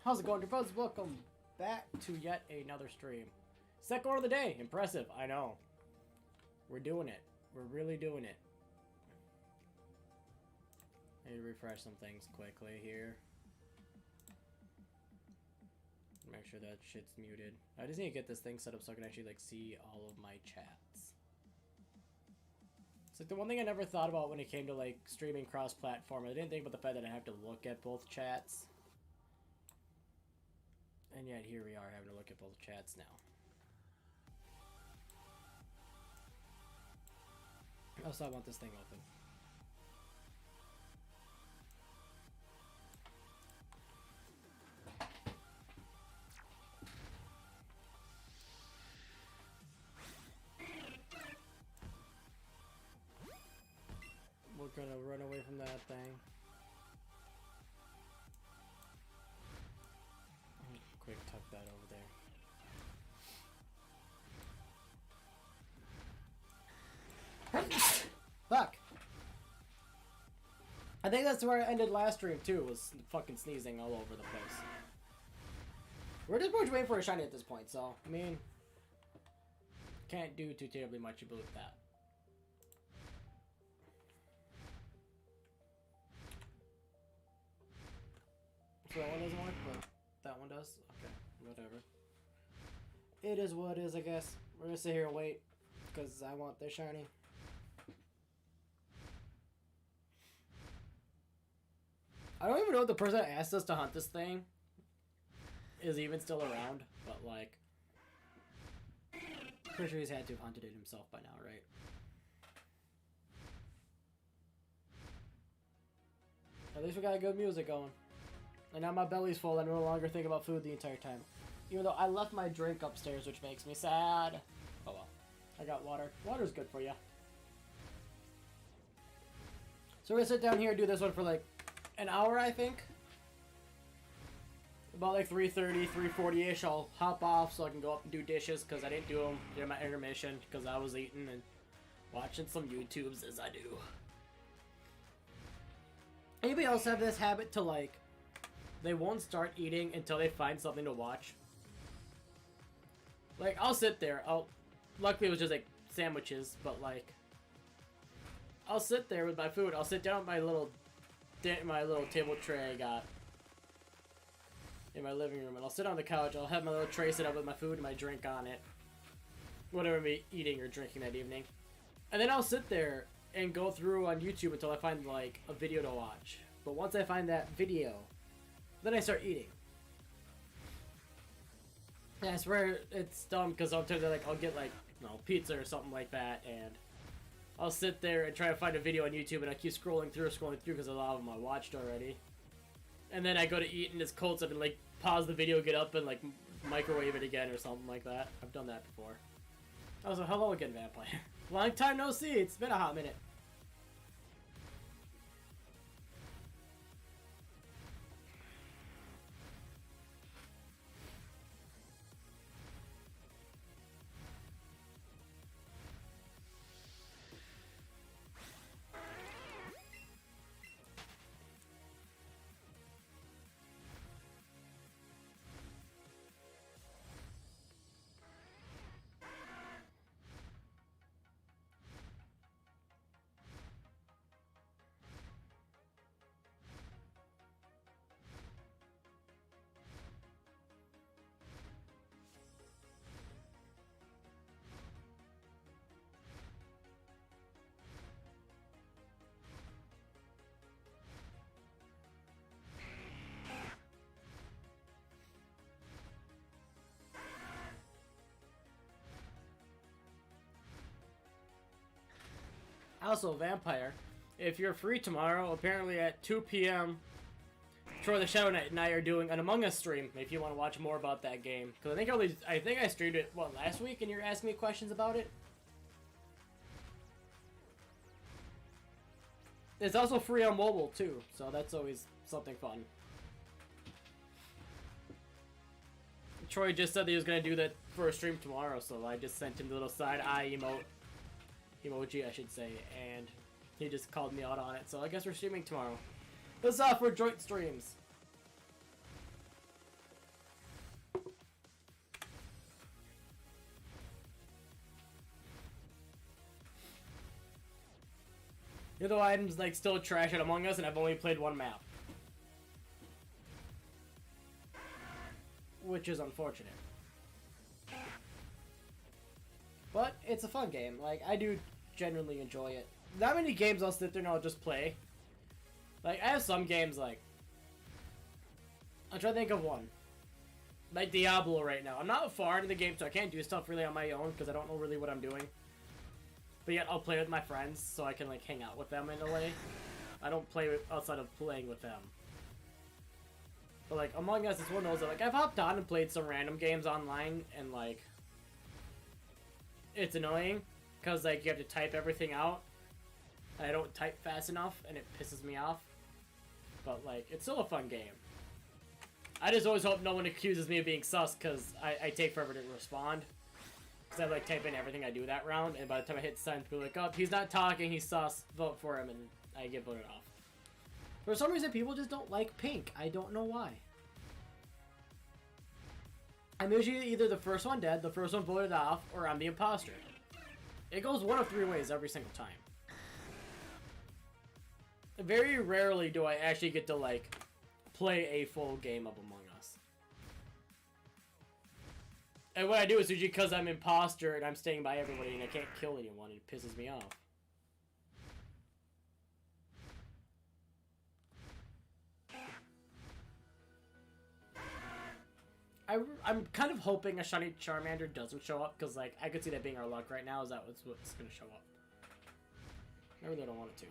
How's it going, your folks? Welcome back to yet another stream. Second one of the day. Impressive, I know. We're doing it. We're really doing it. I need to refresh some things quickly here. Make sure that shit's muted. I just need to get this thing set up so I can actually like see all of my chats. It's like the one thing I never thought about when it came to like streaming cross-platform. I didn't think about the fact that I have to look at both chats. And yet here we are having to look at both chats now. Also, I want this thing open. We're gonna run away from that thing. Quick tuck that over there. Fuck! I think that's where I ended last stream too, was fucking sneezing all over the place. We're just waiting for a shiny at this point, so, I mean, can't do too terribly much about that. So that one doesn't work, but that one does? Okay, whatever. It is what it is, I guess. We're gonna sit here and wait, because I want this shiny. I don't even know if the person that asked us to hunt this thing is even still around, but like, pretty sure he's had to have hunted it himself by now, right? At least we got good music going. And now my belly's full, I no longer think about food the entire time. Even though I left my drink upstairs, which makes me sad. Oh well. I got water. Water's good for you. So we're gonna sit down here and do this one for like an hour, I think. About like 3:30, 3:40-ish, I'll hop off so I can go up and do dishes, because I didn't do them during my intermission, because I was eating and watching some YouTubes as I do. Anybody else have this habit to like, they won't start eating until they find something to watch? Like, I'll sit there, luckily it was just like sandwiches, but like, I'll sit there with my food, I'll sit down with my little table tray I got in my living room, and I'll sit on the couch, I'll have my little tray set up with my food and my drink on it, whatever I'm eating or drinking that evening, and then I'll sit there and go through on YouTube until I find like a video to watch. But once I find that video, then I start eating. And I swear it's dumb, because sometimes like I'll get like, you know, pizza or something like that, and I'll sit there and try to find a video on YouTube, and I keep scrolling through because a lot of them I watched already. And then I go to eat and it's cold, so I can like pause the video, get up, and like microwave it again or something like that. I've done that before. Also, hello again, Vampire. Long time no see. It's been a hot minute. Also, Vampire, if you're free tomorrow, apparently at 2 p.m., Troy the Shadow Knight and I are doing an Among Us stream, if you want to watch more about that game. Because I think I streamed it, what, last week, and you're asking me questions about it? It's also free on mobile, too, so that's always something fun. Troy just said that he was going to do that for a stream tomorrow, so I just sent him the little side eye emoji, I should say, and he just called me out on it, so I guess we're streaming tomorrow. This is for joint streams. Even though I'm like still trash at Among Us and I've only played one map. Which is unfortunate. But it's a fun game. Like, I do genuinely enjoy it. Not many games I'll sit there and I'll just play. Like, I have some games like... I'm trying to think of one. Like Diablo right now. I'm not far into the game, so I can't do stuff really on my own because I don't know really what I'm doing. But yet I'll play with my friends so I can like hang out with them in a way. I don't play outside of playing with them. But like Among Us is one of those that like I've hopped on and played some random games online and like it's annoying because like you have to type everything out. I don't type fast enough and it pisses me off. But like it's still a fun game. I just always hope no one accuses me of being sus because I take forever to respond. Because I like type in everything I do that round, and by the time I hit send, people are like, oh, he's not talking, he's sus, vote for him, and I get voted off. For some reason, people just don't like pink. I don't know why. I'm usually either the first one dead, the first one voted off, or I'm the imposter. It goes one of three ways every single time. Very rarely do I actually get to, like, play a full game of Among Us. And what I do is usually because I'm imposter and I'm staying by everybody and I can't kill anyone, it pisses me off. I'm kind of hoping a shiny Charmander doesn't show up because like I could see that being our luck right now is that what's going to show up. I really don't want it to.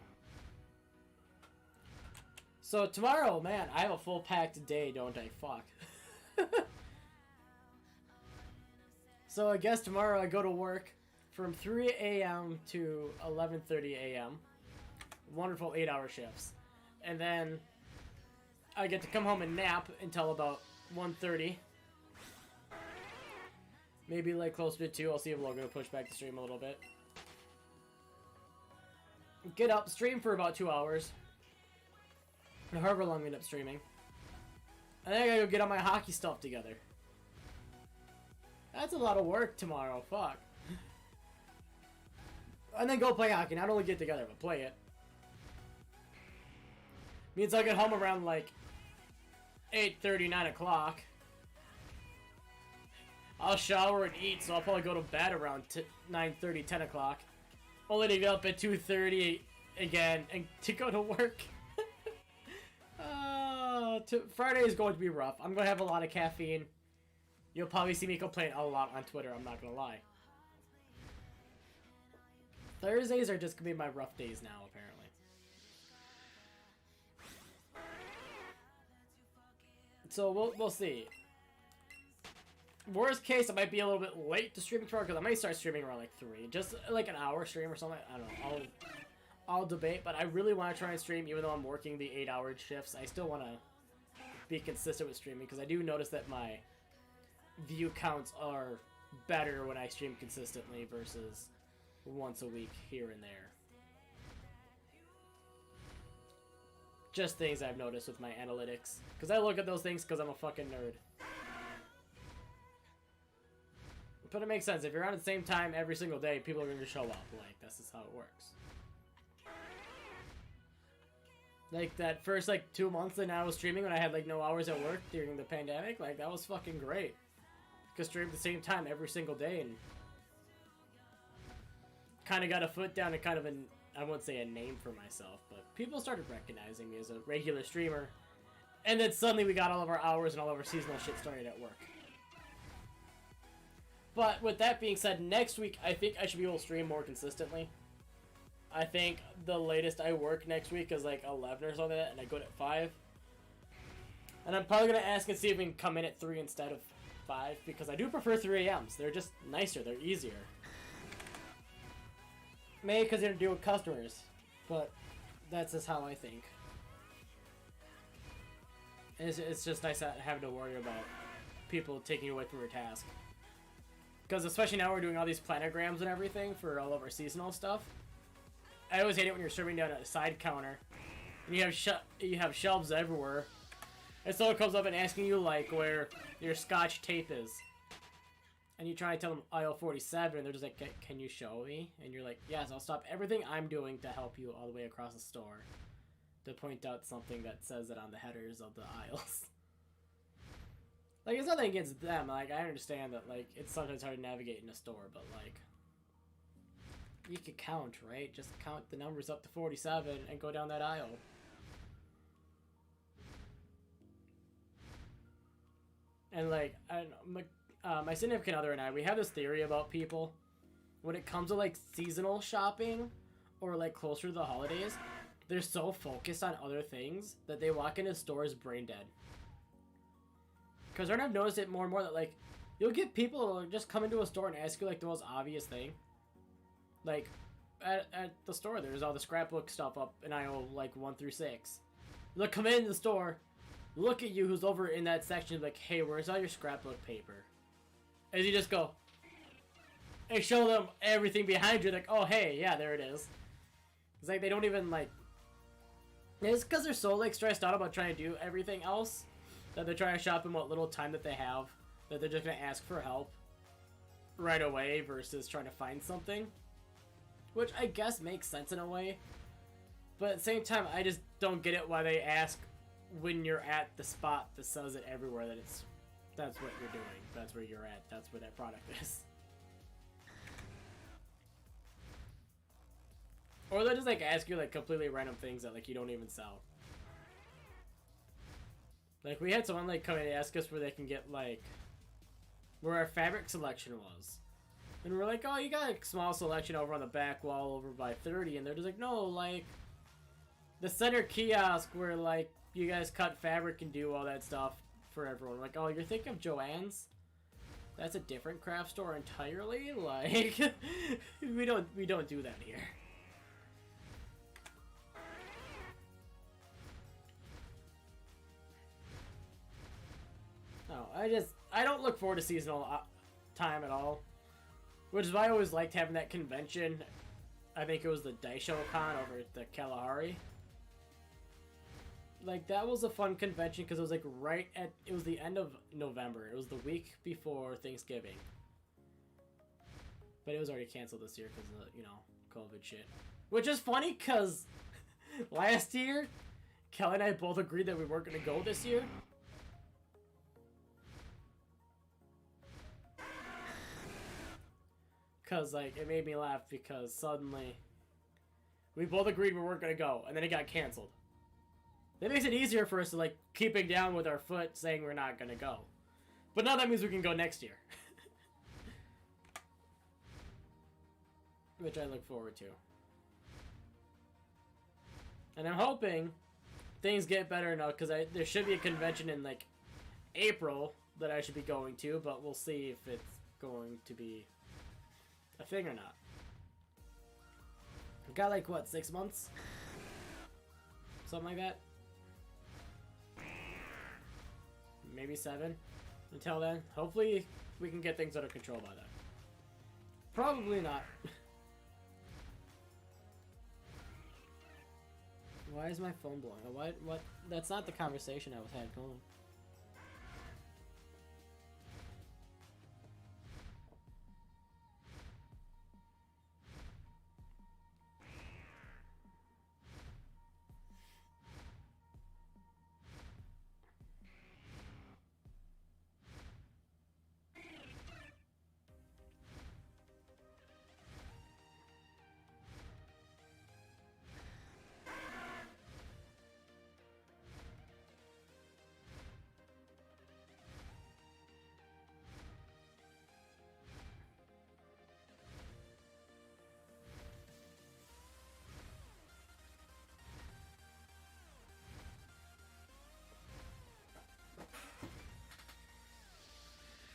So tomorrow, man, I have a full packed day, don't I? Fuck. So I guess tomorrow I go to work from 3 a.m. to 11:30 a.m. Wonderful 8-hour shifts. And then I get to come home and nap until about 1:30. Maybe like closer to 2. I'll see if Logan will push back the stream a little bit. Get up, stream for about 2 hours. Or however long we end up streaming. And then I gotta go get all my hockey stuff together. That's a lot of work tomorrow, fuck. And then go play hockey, not only get together, but play it. Means I'll get home around like 8:30, 9 o'clock. I'll shower and eat, so I'll probably go to bed around 9:30, 10 o'clock. Only to get up at 2:30 again and to go to work. Friday is going to be rough. I'm going to have a lot of caffeine. You'll probably see me complain a lot on Twitter, I'm not going to lie. Thursdays are just going to be my rough days now, apparently. So we'll see. Worst case, I might be a little bit late to streaming tomorrow because I might start streaming around like 3. Just like an hour stream or something. I don't know. I'll debate, but I really want to try and stream even though I'm working the 8-hour shifts. I still want to be consistent with streaming because I do notice that my view counts are better when I stream consistently versus once a week here and there. Just things I've noticed with my analytics. Because I look at those things because I'm a fucking nerd. But it makes sense. If you're on at the same time every single day, people are going to show up. Like, this is how it works. Like, that first, like, 2 months that I was streaming when I had, like, no hours at work during the pandemic, like, that was fucking great. Because stream at the same time every single day and kind of got a foot down and kind of I wouldn't say a name for myself, but people started recognizing me as a regular streamer. And then suddenly we got all of our hours and all of our seasonal shit started at work. But with that being said, next week I think I should be able to stream more consistently. I think the latest I work next week is like 11 or something, and I go to 5. And I'm probably going to ask and see if we can come in at 3 instead of 5, because I do prefer 3 a.m.s. They're just nicer, they're easier. Maybe because they're to do with customers, but that's just how I think. It's just nice not having to worry about people taking away from your task. Because especially now we're doing all these planograms and everything for all of our seasonal stuff. I always hate it when you're serving down a side counter and you have shelves everywhere, and someone comes up and asking you like where your Scotch tape is. and you try to tell them aisle 47, and they're just like, can you show me? And you're like, yes, I'll stop everything I'm doing to help you all the way across the store to point out something that says it on the headers of the aisles. Like, it's nothing against them. Like, I understand that, like, it's sometimes hard to navigate in a store, but, like, you could count, right? Just count the numbers up to 47 and go down that aisle. And, like, my significant other and I, we have this theory about people. When it comes to, like, seasonal shopping or, like, closer to the holidays, they're so focused on other things that they walk into stores brain dead. Because I've noticed it more and more that, like, you'll get people who just come into a store and ask you, like, the most obvious thing. Like, at the store, there's all the scrapbook stuff up in aisle, like, 1 through 6. They'll come in the store, look at you who's over in that section, like, hey, where's all your scrapbook paper? And you just go, and show them everything behind you, like, oh, hey, yeah, there it is. It's like, they don't even, like, it's because they're so, like, stressed out about trying to do everything else that they're trying to shop in what little time that they have, that they're just going to ask for help right away versus trying to find something. Which I guess makes sense in a way. But at the same time, I just don't get it why they ask when you're at the spot that says it everywhere that that's what you're doing. That's where you're at. That's where that product is. Or they'll just, like, ask you, like, completely random things that, like, you don't even sell. Like, we had someone, like, come in and ask us where they can get, like, where our fabric selection was. And we're like, oh, you got a small selection over on the back wall over by 30. And they're just like, no, like, the center kiosk where, like, you guys cut fabric and do all that stuff for everyone. We're like, oh, you're thinking of Joann's? That's a different craft store entirely? Like, we don't do that here. No, I don't look forward to seasonal time at all. Which is why I always liked having that convention. I think it was the Daisho Con over at the Kalahari. Like, that was a fun convention because it was, like, it was the end of November. It was the week before Thanksgiving. But it was already canceled this year because of, you know, COVID shit. Which is funny because last year, Kelly and I both agreed that we weren't going to go this year. Because, like, it made me laugh because suddenly we both agreed we weren't going to go, and then it got canceled. That makes it easier for us to, like, keep it down with our foot saying we're not going to go. But now that means we can go next year. Which I look forward to. And I'm hoping things get better now, because there should be a convention in, like, April that I should be going to, but we'll see if it's going to be a thing or not. I've got, like, what, 6 months? Something like that? Maybe 7. Until then, hopefully we can get things under control by then. Probably not. Why is my phone blowing? What? That's not the conversation I was had going.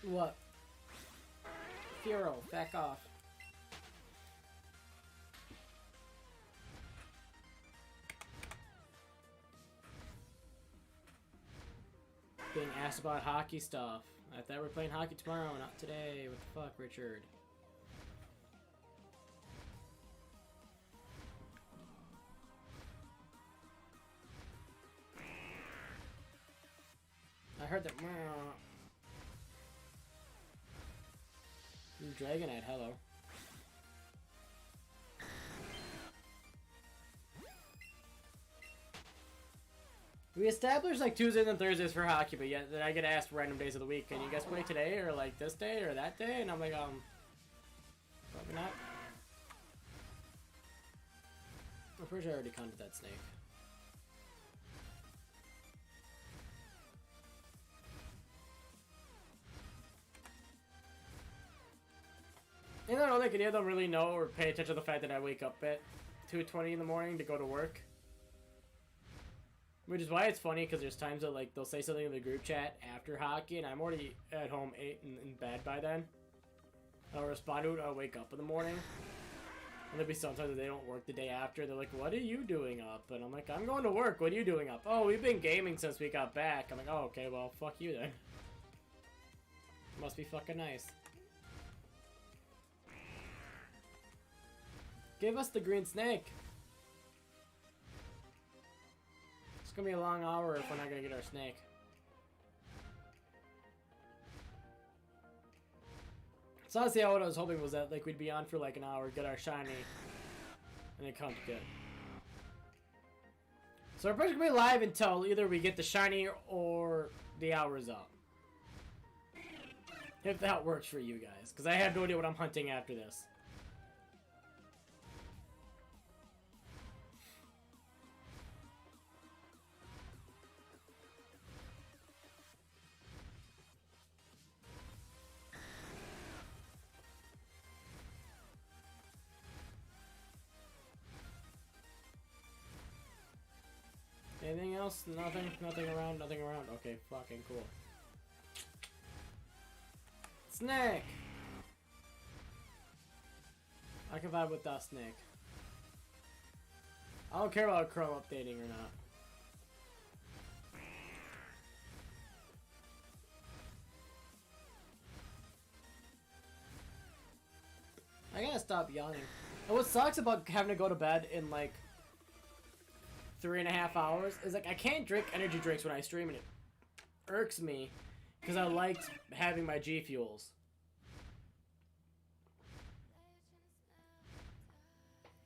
What? Firo, back off. Being asked about hockey stuff. I thought we're playing hockey tomorrow, not today. What the fuck, Richard? I heard that. Dragonite, hello. We established like Tuesdays and Thursdays for hockey, but yet then I get asked random days of the week. Can you guys play today or like this day or that day? And I'm like, probably not. I'm pretty sure I already counted that snake. And I don't think any of them really know or pay attention to the fact that I wake up at 2:20 in the morning to go to work. Which is why it's funny, because there's times that like they'll say something in the group chat after hockey, and I'm already at home, ate, and in bed by then. I'll respond to it, I'll wake up in the morning. And there'll be sometimes that they don't work the day after. They're like, what are you doing up? And I'm like, I'm going to work. What are you doing up? Oh, we've been gaming since we got back. I'm like, oh, okay, well, fuck you then. Must be fucking nice. Give us the green snake. It's gonna be a long hour if we're not gonna get our snake. So honestly, what I was hoping was that like we'd be on for like an hour, get our shiny, and then come to good. So we're probably gonna be live until either we get the shiny or the hour's up. If that works for you guys, because I have no idea what I'm hunting after this. Anything else? Nothing? Nothing around? Nothing around? Okay, fucking cool. Snake! I can vibe with that snake. I don't care about Chrome updating or not. I gotta stop yawning. And what sucks about having to go to bed in like 3.5 hours is like I can't drink energy drinks when I stream, and it irks me because I liked having my G Fuels.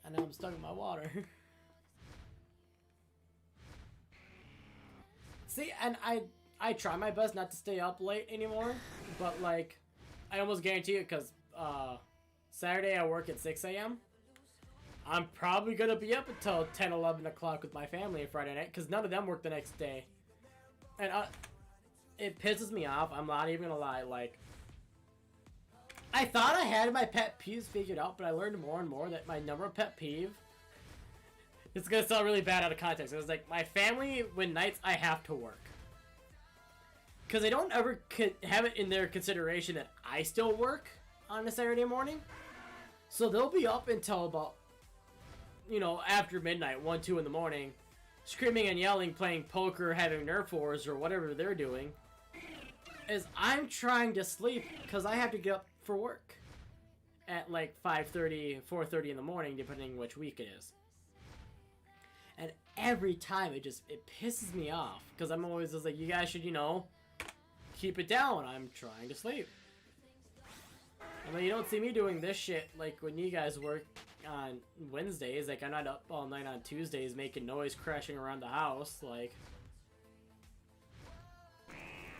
And now I'm stuck in my water. See, and I try my best not to stay up late anymore, but like I almost guarantee it because Saturday I work at 6 a.m. I'm probably going to be up until 10, 11 o'clock with my family Friday night because none of them work the next day. And it pisses me off. I'm not even going to lie. Like, I thought I had my pet peeves figured out, but I learned more and more that my number of pet peeve, it's going to sound really bad out of context. It was like my family, when nights I have to work. Because they don't ever have it in their consideration that I still work on a Saturday morning. So they'll be up until about, you know, after midnight, 1, 2 in the morning, screaming and yelling, playing poker, having Nerf wars, or whatever they're doing, as I'm trying to sleep because I have to get up for work at like 5:30, 4:30 in the morning, depending which week it is. And every time it pisses me off because I'm always just like, you guys should, you know, keep it down. I'm trying to sleep. I mean, you don't see me doing this shit like when you guys work on Wednesdays. Like, I'm not up all night on Tuesdays making noise, crashing around the house. Like,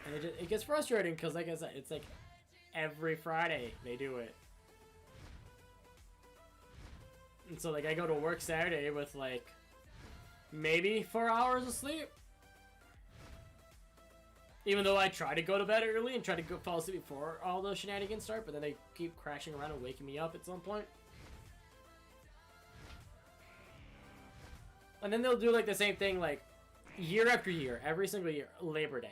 and it gets frustrating because, like I said, it's like every Friday they do it. And so, like, I go to work Saturday with like maybe 4 hours of sleep. Even though I try to go to bed early and try to fall asleep before all those shenanigans start, but then they keep crashing around and waking me up at some point. And then they'll do like the same thing like year after year, every single year, Labor Day.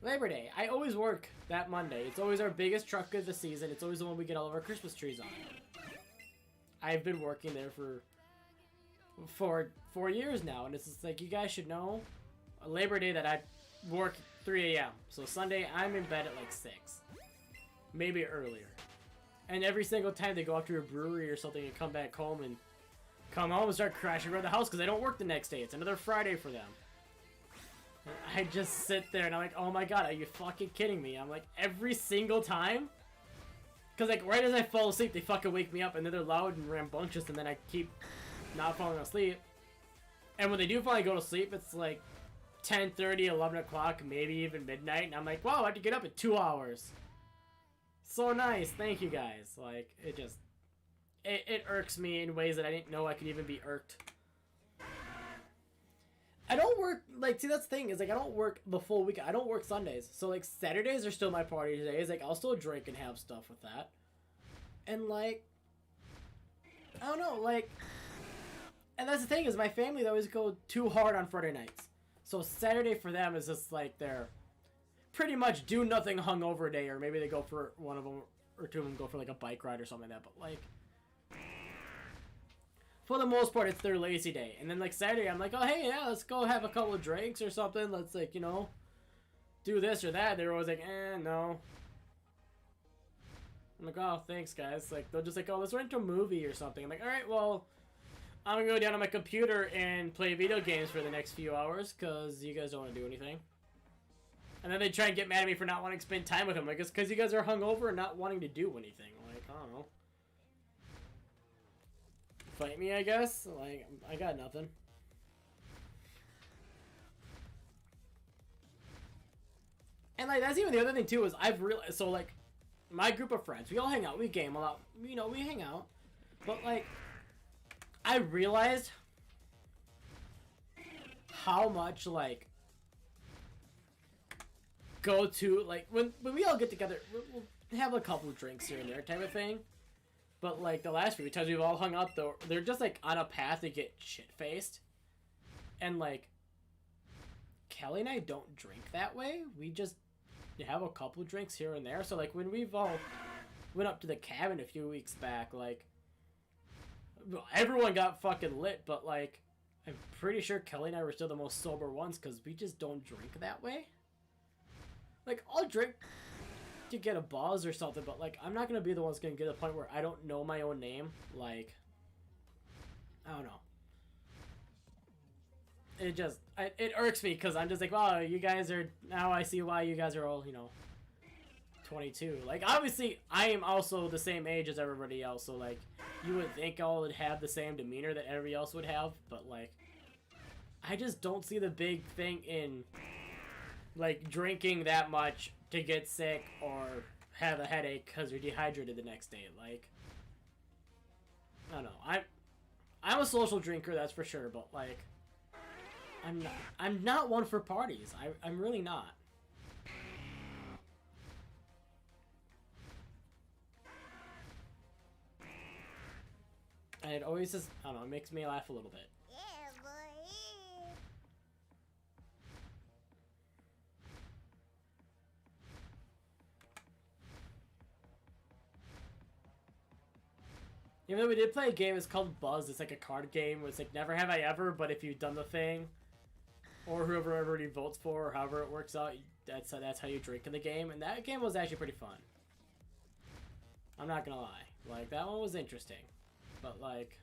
Labor Day. I always work that Monday. It's always our biggest truck of the season. It's always the one we get all of our Christmas trees on. I've been working there for 4 years now, and it's just like, you guys should know. Labor Day that I work 3 a.m. So Sunday I'm in bed at like 6. Maybe earlier. And every single time they go up to a brewery or something and come back home and start crashing around the house because they don't work the next day. It's another Friday for them. And I just sit there and I'm like, oh my god, are you fucking kidding me? I'm like, every single time Cause like right as I fall asleep, they fucking wake me up, and then they're loud and rambunctious, and then I keep not falling asleep. And when they do finally go to sleep, it's like 10:30, 11 o'clock, maybe even midnight, and I'm like, wow, I have to get up in 2 hours. So nice, thank you guys. Like, it just, it irks me in ways that I didn't know I could even be irked. I don't work, like, see, that's the thing, is, like, I don't work the full week. I don't work Sundays. So, like, Saturdays are still my party days. Like, I'll still drink and have stuff with that. And, like, I don't know, like, and that's the thing, is my family, they always go too hard on Friday nights. So, Saturday for them is just, like, their pretty much do nothing hungover day, or maybe they go for one of them, or two of them go for, like, a bike ride or something like that. But, like, for the most part, it's their lazy day. And then, like, Saturday, I'm like, oh, hey, yeah, let's go have a couple of drinks or something. Let's, like, you know, do this or that. They're always like, no. I'm like, oh, thanks, guys. Like, they'll just like, oh, let's rent a movie or something. I'm like, all right, well, I'm gonna go down on my computer and play video games for the next few hours, because you guys don't want to do anything. And then they try and get mad at me for not wanting to spend time with them. Like, it's because you guys are hungover and not wanting to do anything. Like, I don't know. Fight me, I guess. Like, I got nothing. And like, that's even the other thing too, is I've realized, so like, my group of friends, we all hang out, we game a lot, you know, we hang out, but like, I realized how much like go to, like, when we all get together, we'll have a couple of drinks here and there type of thing. But, like, the last few times we've all hung out, though, they're just, like, on a path to get shit-faced. And, like, Kelly and I don't drink that way. We just have a couple drinks here and there. So, like, when we've all went up to the cabin a few weeks back, like, everyone got fucking lit, but, like, I'm pretty sure Kelly and I were still the most sober ones, because we just don't drink that way. Like, I'll drink to get a buzz or something, but like, I'm not gonna be the one that's gonna get to the point where I don't know my own name. Like, I don't know. It just, it irks me, because I'm just like, wow, you guys are, now I see why you guys are all, you know, 22. Like, obviously, I am also the same age as everybody else, so like, you would think all would have the same demeanor that everybody else would have, but like, I just don't see the big thing in, like, drinking that much to get sick or have a headache because you're dehydrated the next day. Like, I don't know. I'm a social drinker, that's for sure, but like, I'm not one for parties. I'm really not. And it always just, I don't know, it makes me laugh a little bit. Even though we did play a game, it's called Buzz. It's like a card game where it's like never have I ever, but if you've done the thing, or whoever everybody votes for, or however it works out, that's how you drink in the game. And that game was actually pretty fun. I'm not gonna lie. Like, that one was interesting. But like,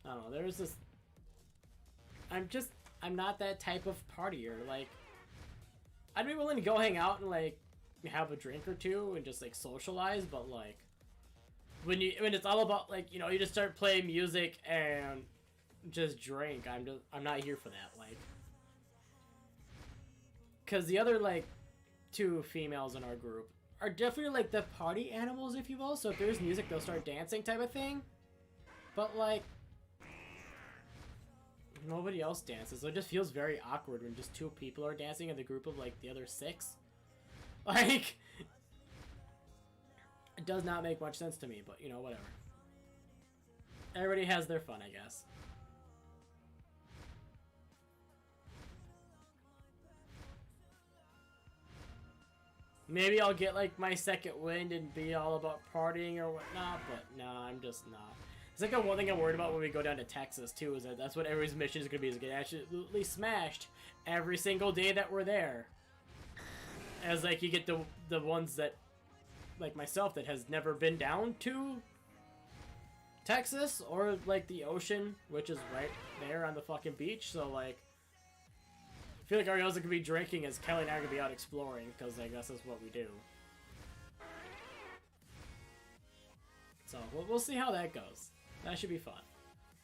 I don't know, there's this, I'm not that type of partier. Like, I'd be willing to go hang out and like have a drink or two and just like socialize, but like, when it's all about, like, you know, you just start playing music and just drink, I'm not here for that. Like, because the other like 2 females in our group are definitely like the party animals, if you will. So if there's music, they'll start dancing type of thing. But like, nobody else dances, so it just feels very awkward when just 2 people are dancing in the group of like the other 6. Like, it does not make much sense to me, but you know, whatever. Everybody has their fun, I guess. Maybe I'll get like my second wind and be all about partying or whatnot, but nah, I'm just not. It's like one thing I'm worried about when we go down to Texas too, is that that's what everybody's mission is going to be, is get absolutely smashed every single day that we're there. As like, you get the ones that, like myself, that has never been down to Texas or like the ocean, which is right there on the fucking beach. So like, I feel like Ariel's gonna be drinking as Kelly and I are gonna be out exploring, because I guess that's what we do. So we'll see how that goes. That should be fun.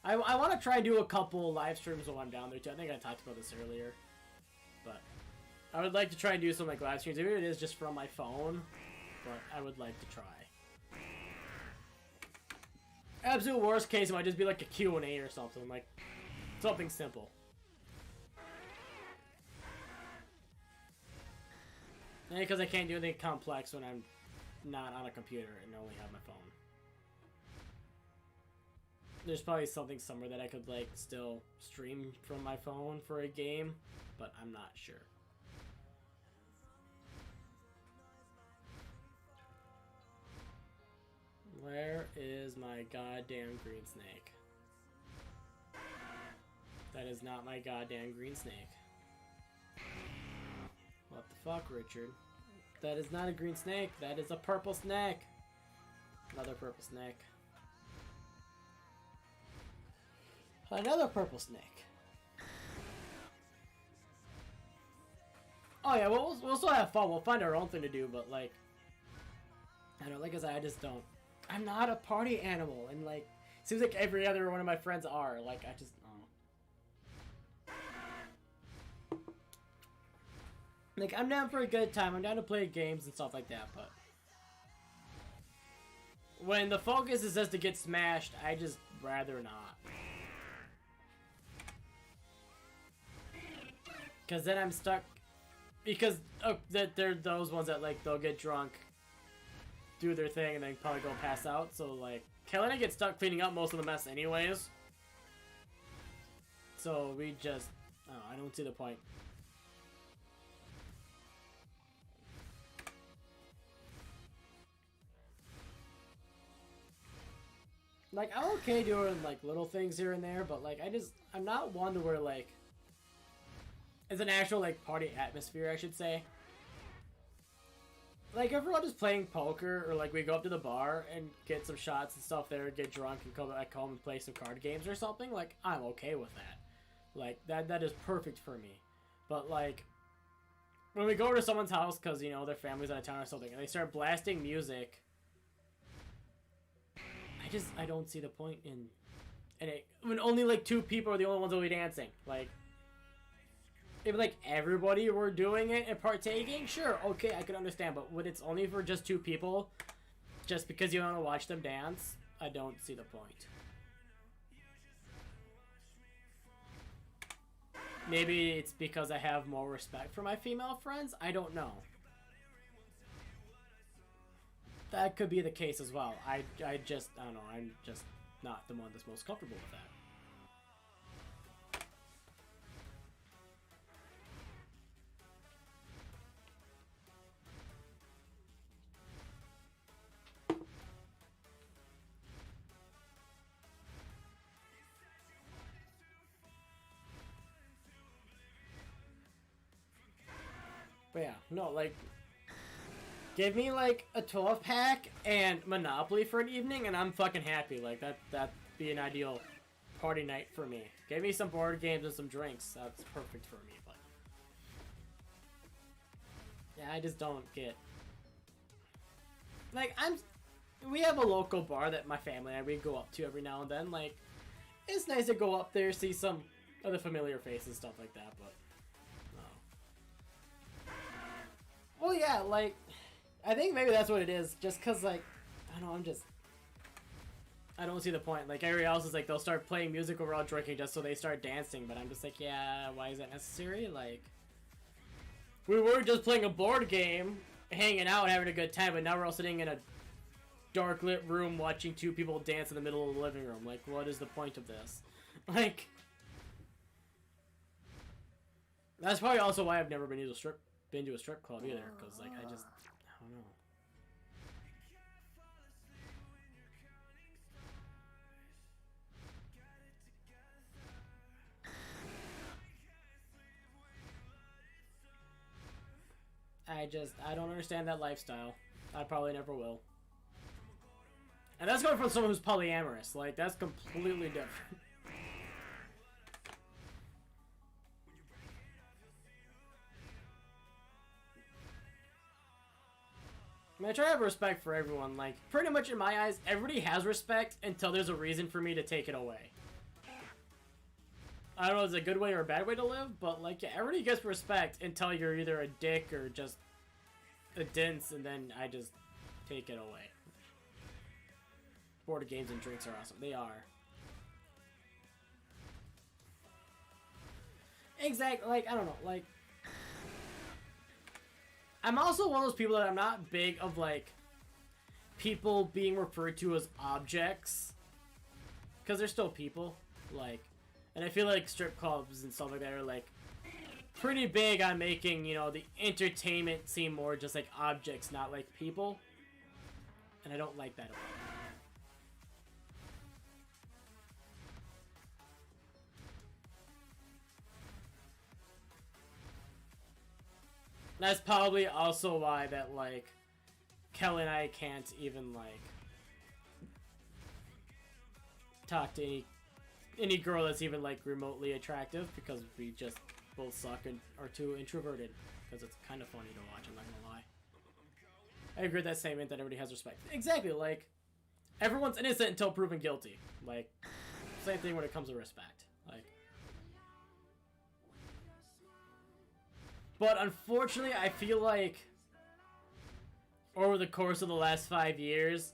I want to try and do a couple live streams while I'm down there too. I think I talked about this earlier, but I would like to try and do some like live streams. Maybe it is just from my phone, but I would like to try. Absolute worst case, it might just be like a Q&A or something, like something simple. Because I can't do anything complex when I'm not on a computer and only have my phone. There's probably something somewhere that I could like still stream from my phone for a game, but I'm not sure. Where is my goddamn green snake? That is not my goddamn green snake. What the fuck, Richard? That is not a green snake. That is a purple snake. Another purple snake. Another purple snake. Oh yeah, we'll still have fun. We'll find our own thing to do, but like, I don't know, like I said, I just don't. I'm not a party animal, and like, seems like every other one of my friends are. Like, I just, like, I'm down for a good time. I'm down to play games and stuff like that, but when the focus is just to get smashed, I just rather not. Because then I'm stuck. Because that they're those ones that like they'll get drunk, do their thing, and then probably go pass out. So like, Kelly gets stuck cleaning up most of the mess anyways. So we just, I don't see the point. Like, I'm okay doing like little things here and there, but like I'm not one to where like it's an actual like party atmosphere, I should say. Like, if we're all just playing poker, or like we go up to the bar and get some shots and stuff there, get drunk and come back home and play some card games or something, like, I'm okay with that. Like, that is perfect for me. But like, when we go over to someone's house because, you know, their family's out of town or something, and they start blasting music, I don't see the point in it. When only like 2 people are the only ones that will be dancing. Like, if like everybody were doing it and partaking, sure, okay, I could understand. But when it's only for just 2 people, just because you want to watch them dance, I don't see the point. Maybe it's because I have more respect for my female friends. I don't know. That could be the case as well. I don't know. I'm just not the one that's most comfortable with that. But yeah, no, like, give me like a 12-pack and Monopoly for an evening, and I'm fucking happy. Like, that'd be an ideal party night for me. Give me some board games and some drinks. That's perfect for me. But yeah, I just don't get. Like, we have a local bar that my family and we go up to every now and then. Like, it's nice to go up there, see some other familiar faces, stuff like that. But well, yeah, like, I think maybe that's what it is. Just because, like, I don't know, I don't see the point. Like, everybody else is like, they'll start playing music while we're all drinking just so they start dancing. But I'm just like, yeah, why is that necessary? Like, we were just playing a board game, hanging out, having a good time, but now we're all sitting in a dark lit room watching 2 people dance in the middle of the living room. Like, what is the point of this? Like, that's probably also why I've never been to a strip club either, because like I don't know. I don't understand that lifestyle. I probably never will. And that's coming from someone who's polyamorous. Like, that's completely different. I mean, I try to have respect for everyone. Like, pretty much in my eyes, everybody has respect until there's a reason for me to take it away. I don't know if it's a good way or a bad way to live, but, like, yeah, everybody gets respect until you're either a dick or just a dince, and then I just take it away. Board games and drinks are awesome. They are. Exactly. Like, I don't know. Like, I'm also one of those people that I'm not big of, like, people being referred to as objects. Because they're still people. Like, and I feel like strip clubs and stuff like that are, like, pretty big on making, you know, the entertainment seem more just like objects, not like people. And I don't like that at all. That's probably also why that, like, Kelly and I can't even, like, talk to any girl that's even, like, remotely attractive, because we just both suck and are too introverted. Because it's kind of funny to watch, I'm not gonna lie. I agree with that statement that everybody has respect. Exactly, like, everyone's innocent until proven guilty. Like, same thing when it comes to respect. Like, but unfortunately, I feel like over the course of the last 5 years,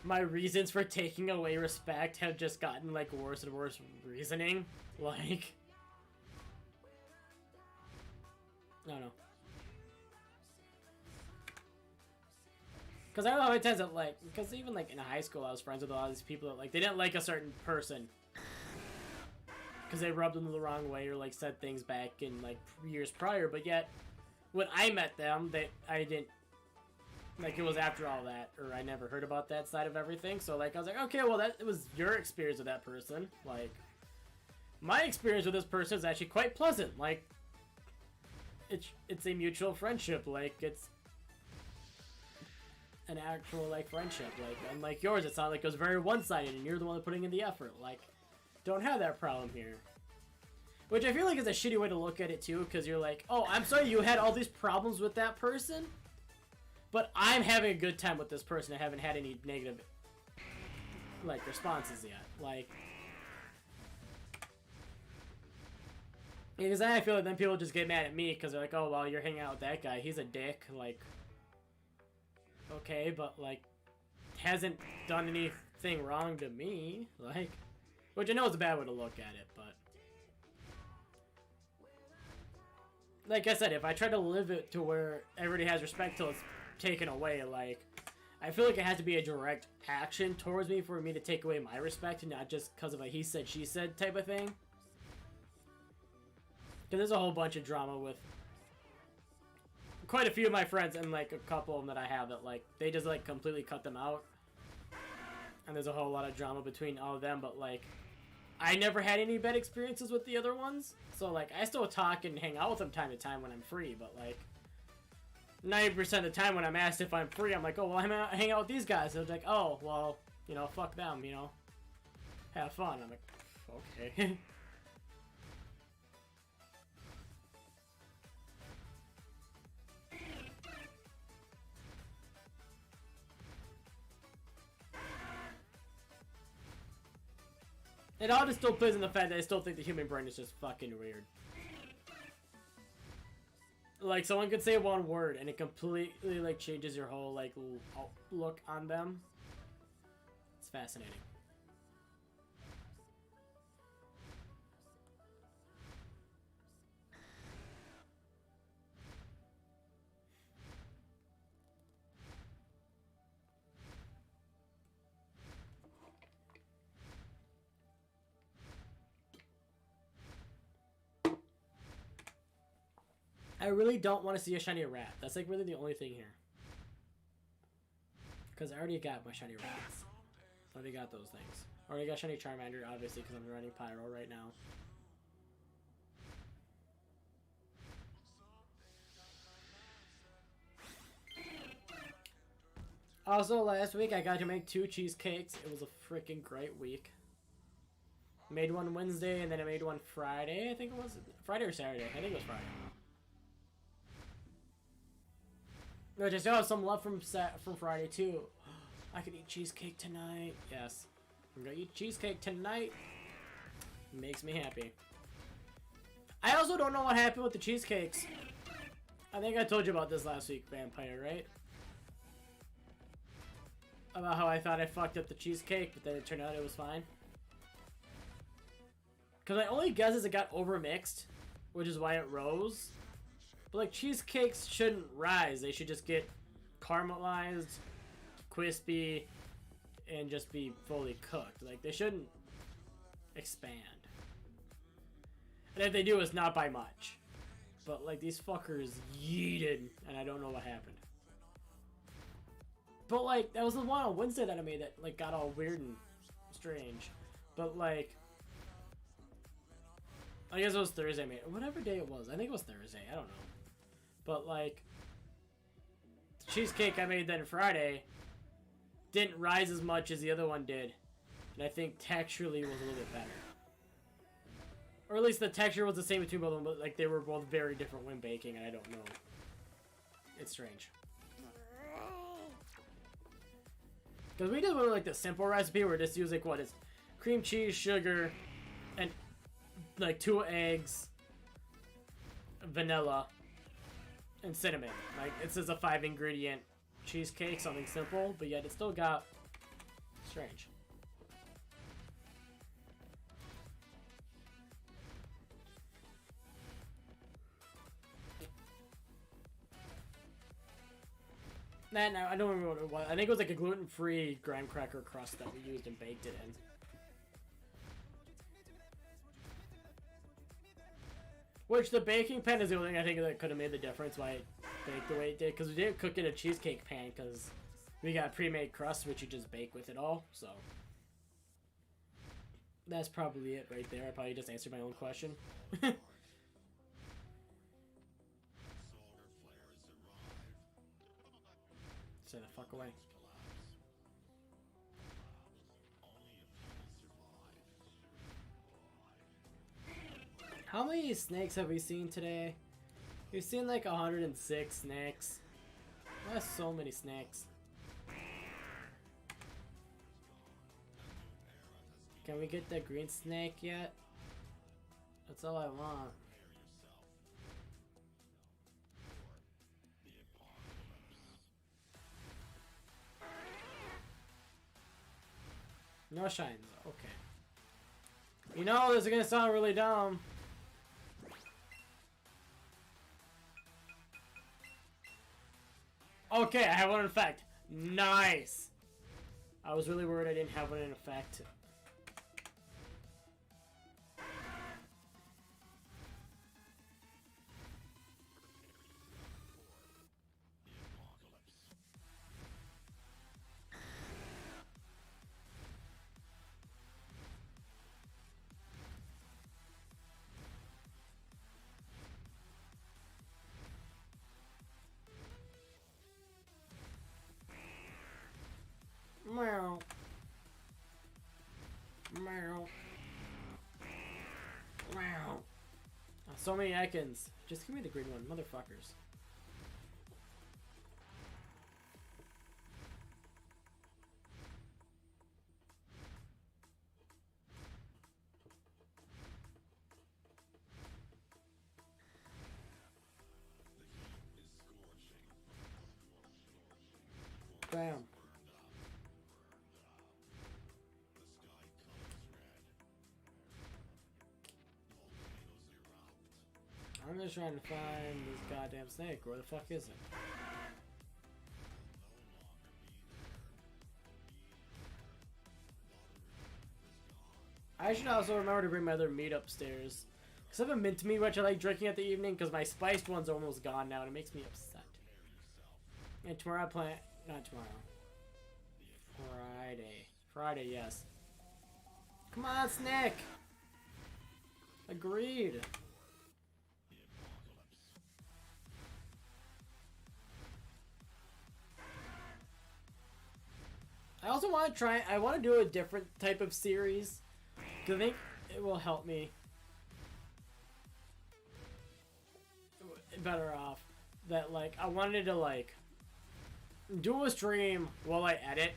my reasons for taking away respect have just gotten, like, worse and worse reasoning. Like, I don't know. Because I don't know how many times that, like, because even, like, in high school, I was friends with a lot of these people that, like, they didn't like a certain person. Because they rubbed them the wrong way or, like, said things back in, like, years prior. But yet, when I met them, I didn't, like, it was after all that. Or I never heard about that side of everything. So, like, I was like, okay, well, it was your experience with that person. Like, my experience with this person is actually quite pleasant. Like, it's a mutual friendship. Like, it's an actual, like, friendship. Like, unlike yours, it sounded like it was very one-sided and you're the one putting in the effort. Like, don't have that problem here. Which I feel like is a shitty way to look at it too, because you're like, oh, I'm sorry you had all these problems with that person, but I'm having a good time with this person. I haven't had any negative, like, responses yet. Like, because then I feel like then people just get mad at me because they're like, oh, well, you're hanging out with that guy. He's a dick. Like, okay, but, like, hasn't done anything wrong to me. Like, which I know is a bad way to look at it, but like I said, if I try to live it to where everybody has respect till it's taken away, like, I feel like it has to be a direct action towards me for me to take away my respect, and not just because of a he said, she said type of thing. Because there's a whole bunch of drama with quite a few of my friends, and, like, a couple of them that I have that, like, they just, like, completely cut them out. And there's a whole lot of drama between all of them, but, like, I never had any bad experiences with the other ones. So, like, I still talk and hang out with them time to time when I'm free, but, like, 90% of the time when I'm asked if I'm free, I'm like, oh, well, I'm hang out with these guys. They're like, oh, well, you know, fuck them, you know. Have fun. I'm like, okay. It all just still plays in the fact that I still think the human brain is just fucking weird. Like, someone could say one word and it completely, like, changes your whole, like, look on them. It's fascinating. I really don't want to see a shiny rat. That's, like, really the only thing here. Because I already got my shiny rats. I already got those things. I already got shiny Charmander, obviously, because I'm running Pyro right now. Also, last week I got to make 2 cheesecakes. It was a freaking great week. Made one Wednesday, and then I made one Friday, I think it was. Friday or Saturday? I think it was Friday. Which I still have some left from Friday too. I could eat cheesecake tonight. Yes, I'm gonna eat cheesecake tonight. Makes me happy. I also don't know what happened with the cheesecakes. I think I told you about this last week, Vampire, right? About how I thought I fucked up the cheesecake, but then it turned out it was fine. Because my only guess is it got overmixed, which is why it rose. But like, cheesecakes shouldn't rise. They should just get caramelized, crispy, and just be fully cooked. Like, they shouldn't expand. And if they do, it's not by much. But like, these fuckers yeeted, and I don't know what happened. But like, that was the one on Wednesday that I made that like got all weird and strange. But like, I guess it was Thursday I made it. Whatever day it was. I think it was Thursday. I don't know. But like, the cheesecake I made then Friday didn't rise as much as the other one did. And I think texturally was a little bit better. Or at least the texture was the same between both of them, but like they were both very different when baking, and I don't know. It's strange. Because we did like the simple recipe where just use like what is cream cheese, sugar, and like 2 eggs, vanilla, and cinnamon. Like this is a 5-ingredient cheesecake, something simple, but yet it still got strange. Nah, no, I don't remember what it was. I think it was like a gluten-free graham cracker crust that we used and baked it in. Which the baking pan is the only thing I think that could have made the difference why it baked the way it did. Because we didn't cook in a cheesecake pan because we got pre-made crust which you just bake with it all. So that's probably it right there. I probably just answered my own question. Stay the fuck away. How many snakes have we seen today? We've seen like 106 snakes. That's so many snakes. Can we get the green snake yet? That's all I want. No shines. Okay. You know, this is gonna sound really dumb. Okay, I have one in effect. Nice! I was really worried I didn't have one in effect. Meow. Meow. Meow. Oh, so many Ekans. Just give me the green one, motherfuckers. Bam. I'm just trying to find this goddamn snake. Where the fuck is it? I should also remember to bring my other meat upstairs. Because I have a mint meat which I like drinking at the evening because my spiced one's almost gone now and it makes me upset. And tomorrow I plan... Not tomorrow. Friday. Friday, yes. Come on, snake! Agreed. I also want to try... I want to do a different type of series. Because I think it will help me better off. That, like, I wanted to, like, Do a stream while I edit.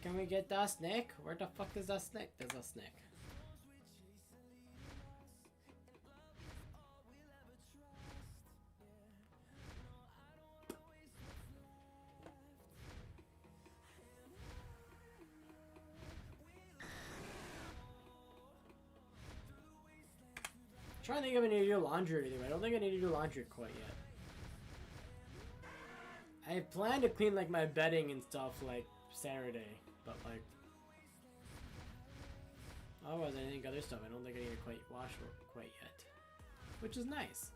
Can we get that snake? Where the fuck is that snake? There's a snake. I'm trying to think if I need to do laundry either. I don't think I need to do laundry quite yet. I plan to clean like my bedding and stuff like Saturday, but like otherwise I think other stuff I don't think I need to quite wash quite yet, which is nice.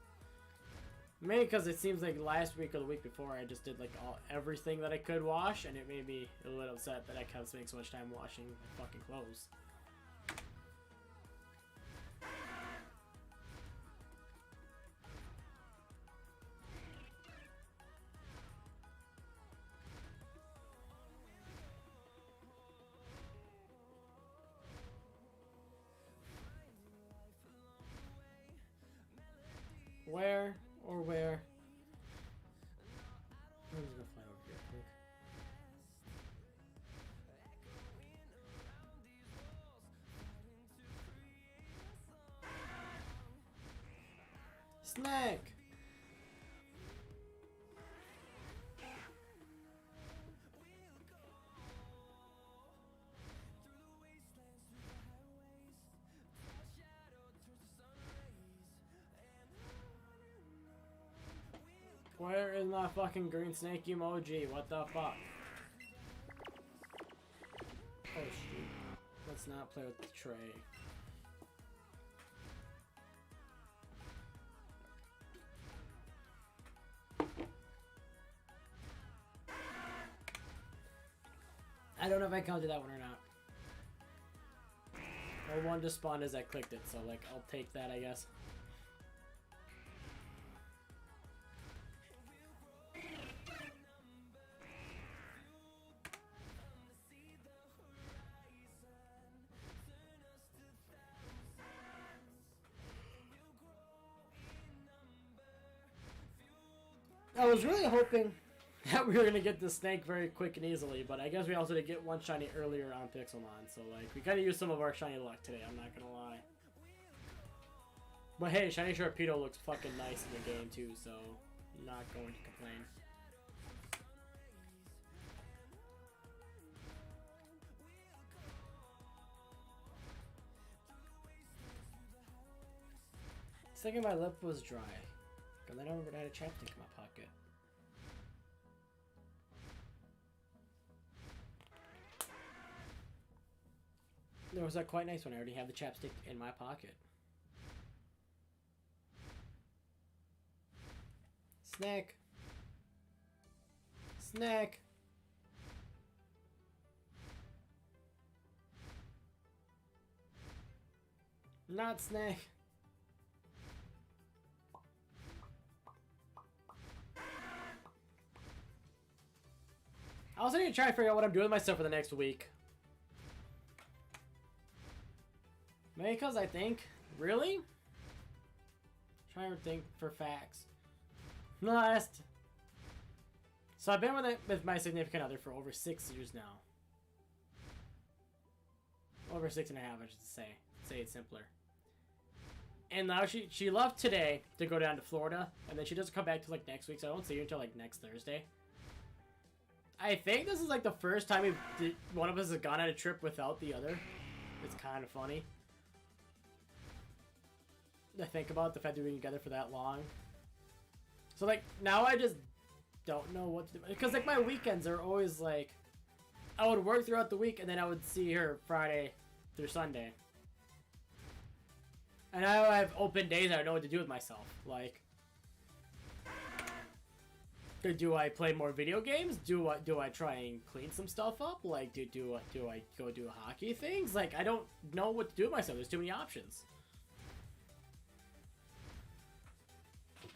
Mainly because it seems like last week or the week before I just did like everything that I could wash, and it made me a little upset that I kept spending so much time washing my fucking clothes. Where or where? I'm just gonna fly over here quick. Snack! Where is my fucking green snake emoji? What the fuck? Oh shoot. Let's not play with the tray. I don't know if I counted that one or not. Well, one just spawned as I clicked it, so like I'll take that, I guess. I was really hoping that we were gonna get the snake very quick and easily, but I guess we also did get one shiny earlier on Pixelmon, so like we kind of used some of our shiny luck today. I'm not gonna lie. But hey, shiny Sharpedo looks fucking nice in the game too, so I'm not going to complain. Second, my lip was dry. And then I remembered I had a chapstick in my pocket. There was that quite nice one. I already have the chapstick in my pocket. Snack. Snack. Not snack. I also need to try and figure out what I'm doing with myself for the next week. Maybe because I think, really? Trying to think for facts. Last. So I've been with my significant other for over 6 years now. Over 6.5, I should say. Say it simpler. And now she left today to go down to Florida, and then she doesn't come back till like next week, so I won't see her until like next Thursday. I think this is like the first time one of us has gone on a trip without the other. It's kind of funny to think about the fact that we've been together for that long. So like now I just don't know what to do, because like my weekends are always like I would work throughout the week and then I would see her Friday through Sunday. And I have open days. I don't know what to do with myself. Like, do I play more video games? Do I try and clean some stuff up? Like, do I go do hockey things? Like, I don't know what to do with myself. There's too many options.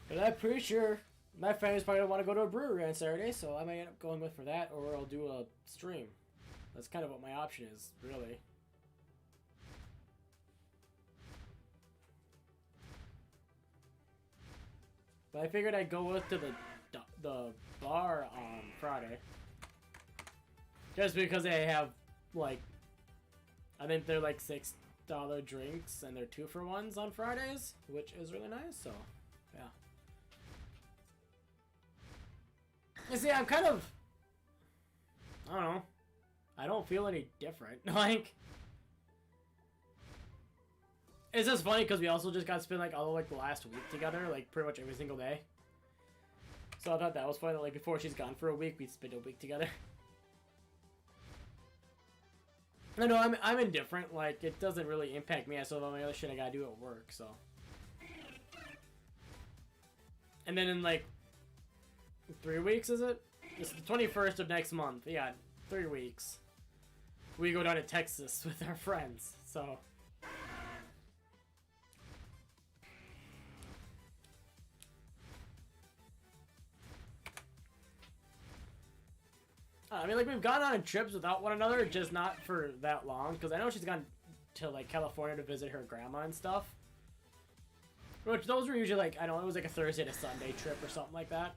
But I'm pretty sure my family's probably gonna want to go to a brewery on Saturday, so I might end up going with for that, or I'll do a stream. That's kind of what my option is, really. But I figured I'd go with to the bar on Friday. Just because they have, like, I think they're like $6 drinks and they're 2-for-1s on Fridays, which is really nice, so, yeah. You see, I'm kind of, I don't know, I don't feel any different. Like, it's just funny because we also just got to spend like all of like the last week together, like pretty much every single day. So I thought that was funny that like before she's gone for a week, we'd spend a week together. No, no, I'm indifferent. Like, it doesn't really impact me. I still have all my other shit I gotta do at work, so. And then in like 3 weeks, is it? It's the 21st of next month. Yeah, 3 weeks. We go down to Texas with our friends, so. I mean, like, we've gone on trips without one another, just not for that long, because I know she's gone to, like, California to visit her grandma and stuff. Which, those were usually, like, I don't know, it was like a Thursday to Sunday trip or something like that.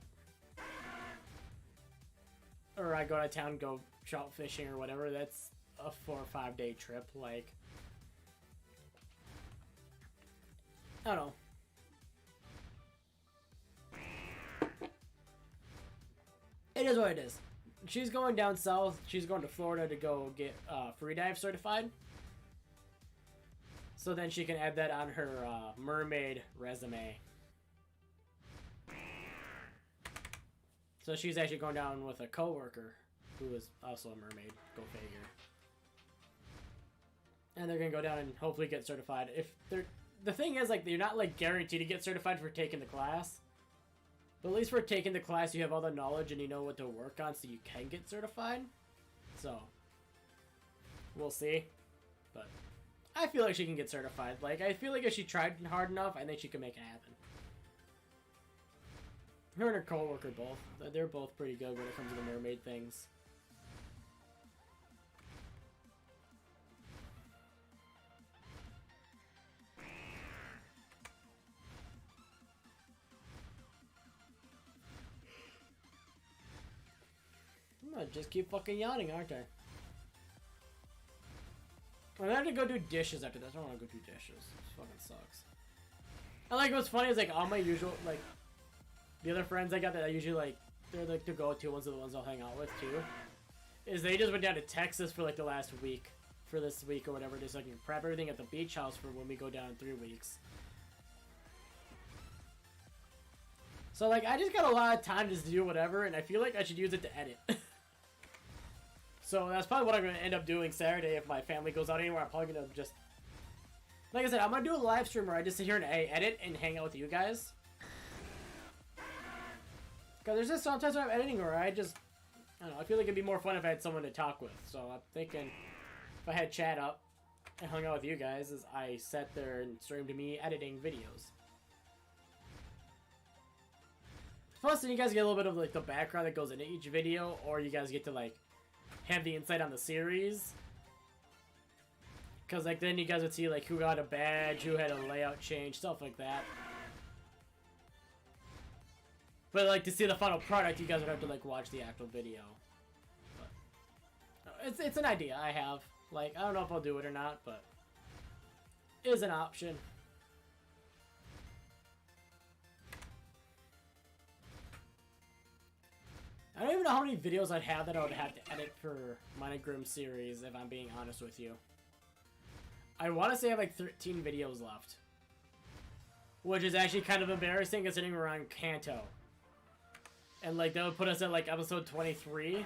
Or I go out of town, go trout fishing or whatever, that's a 4 or 5 day trip, like. I don't know. It is what it is. She's going down south. She's going to Florida to go get free dive certified. So then she can add that on her mermaid resume. So she's actually going down with a coworker who is also a mermaid. Go figure. And they're gonna go down and hopefully get certified. If they're the thing is, like, you're not like guaranteed to get certified for taking the class. But at least for taking the class, you have all the knowledge and you know what to work on, so you can get certified. So we'll see. But I feel like she can get certified. Like, I feel like if she tried hard enough, I think she can make it happen. Her and her coworker both. They're both pretty good when it comes to the mermaid things. I'm gonna just keep fucking yawning, aren't I? I'm gonna have to go do dishes after this. I don't want to go do dishes. This fucking sucks. I like what's funny is like all my usual, like, the other friends I got that I usually like, they're like the go-to ones are the ones I'll hang out with too. Is they just went down to Texas for like the last week, for this week or whatever, just so I can prep everything at the beach house for when we go down in 3 weeks. So like I just got a lot of time just to do whatever, and I feel like I should use it to edit. So that's probably what I'm going to end up doing Saturday if my family goes out anywhere. I'm probably going to just, like I said, I'm going to do a live stream where I just sit here and edit and hang out with you guys. Because there's just sometimes when I'm editing where I just, I don't know, I feel like it'd be more fun if I had someone to talk with. So I'm thinking if I had chat up and hung out with you guys as I sat there and streamed me editing videos. Plus then you guys get a little bit of like the background that goes into each video, or you guys get to like have the insight on the series. Because like then you guys would see like who got a badge, who had a layout change, stuff like that. But like to see the final product, you guys would have to like watch the actual video. But it's an idea I have. Like, I don't know if I'll do it or not, but it is an option. I don't even know how many videos I'd have that I would have to edit for Monogrim series, if I'm being honest with you. I want to say I have like 13 videos left. Which is actually kind of embarrassing considering we're on Kanto. And like that would put us at like episode 23.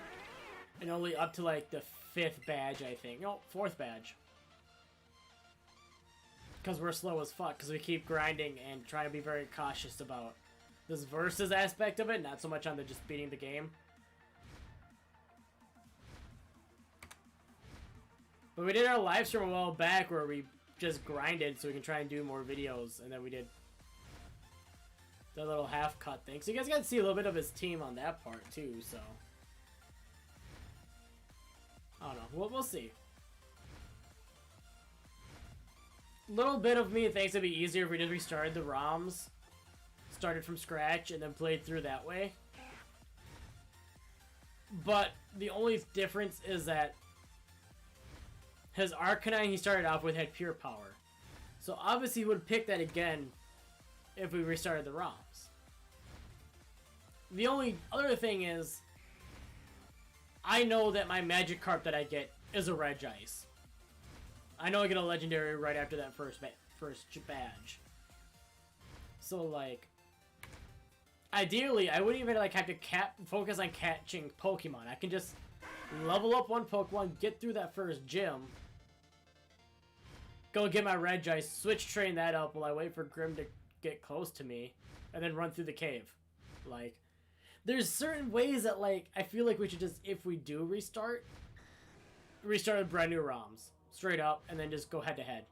And only up to like the 5th badge, I think. No, 4th badge. Because we're slow as fuck, because we keep grinding and try to be very cautious about this versus aspect of it, not so much on the just beating the game. But we did our live stream a while back where we just grinded so we can try and do more videos, and then we did the little half cut thing. So you guys got to see a little bit of his team on that part too, so I don't know. We'll see. Little bit of me thinks it'd be easier if we just restarted the ROMs, started from scratch, and then played through that way. But the only difference is that his Arcanine he started off with had pure power. So obviously he would pick that again if we restarted the ROMs. The only other thing is, I know that my Magikarp that I get is a Regice. I know I get a legendary right after that first badge. So like, ideally, I wouldn't even like have to focus on catching Pokemon. I can just level up one Pokemon, get through that first gym, go get my Regice, switch train that up while I wait for Grim to get close to me, and then run through the cave. Like, there's certain ways that like I feel like we should just, if we do restart with brand new ROMs. Straight up, and then just go head to head.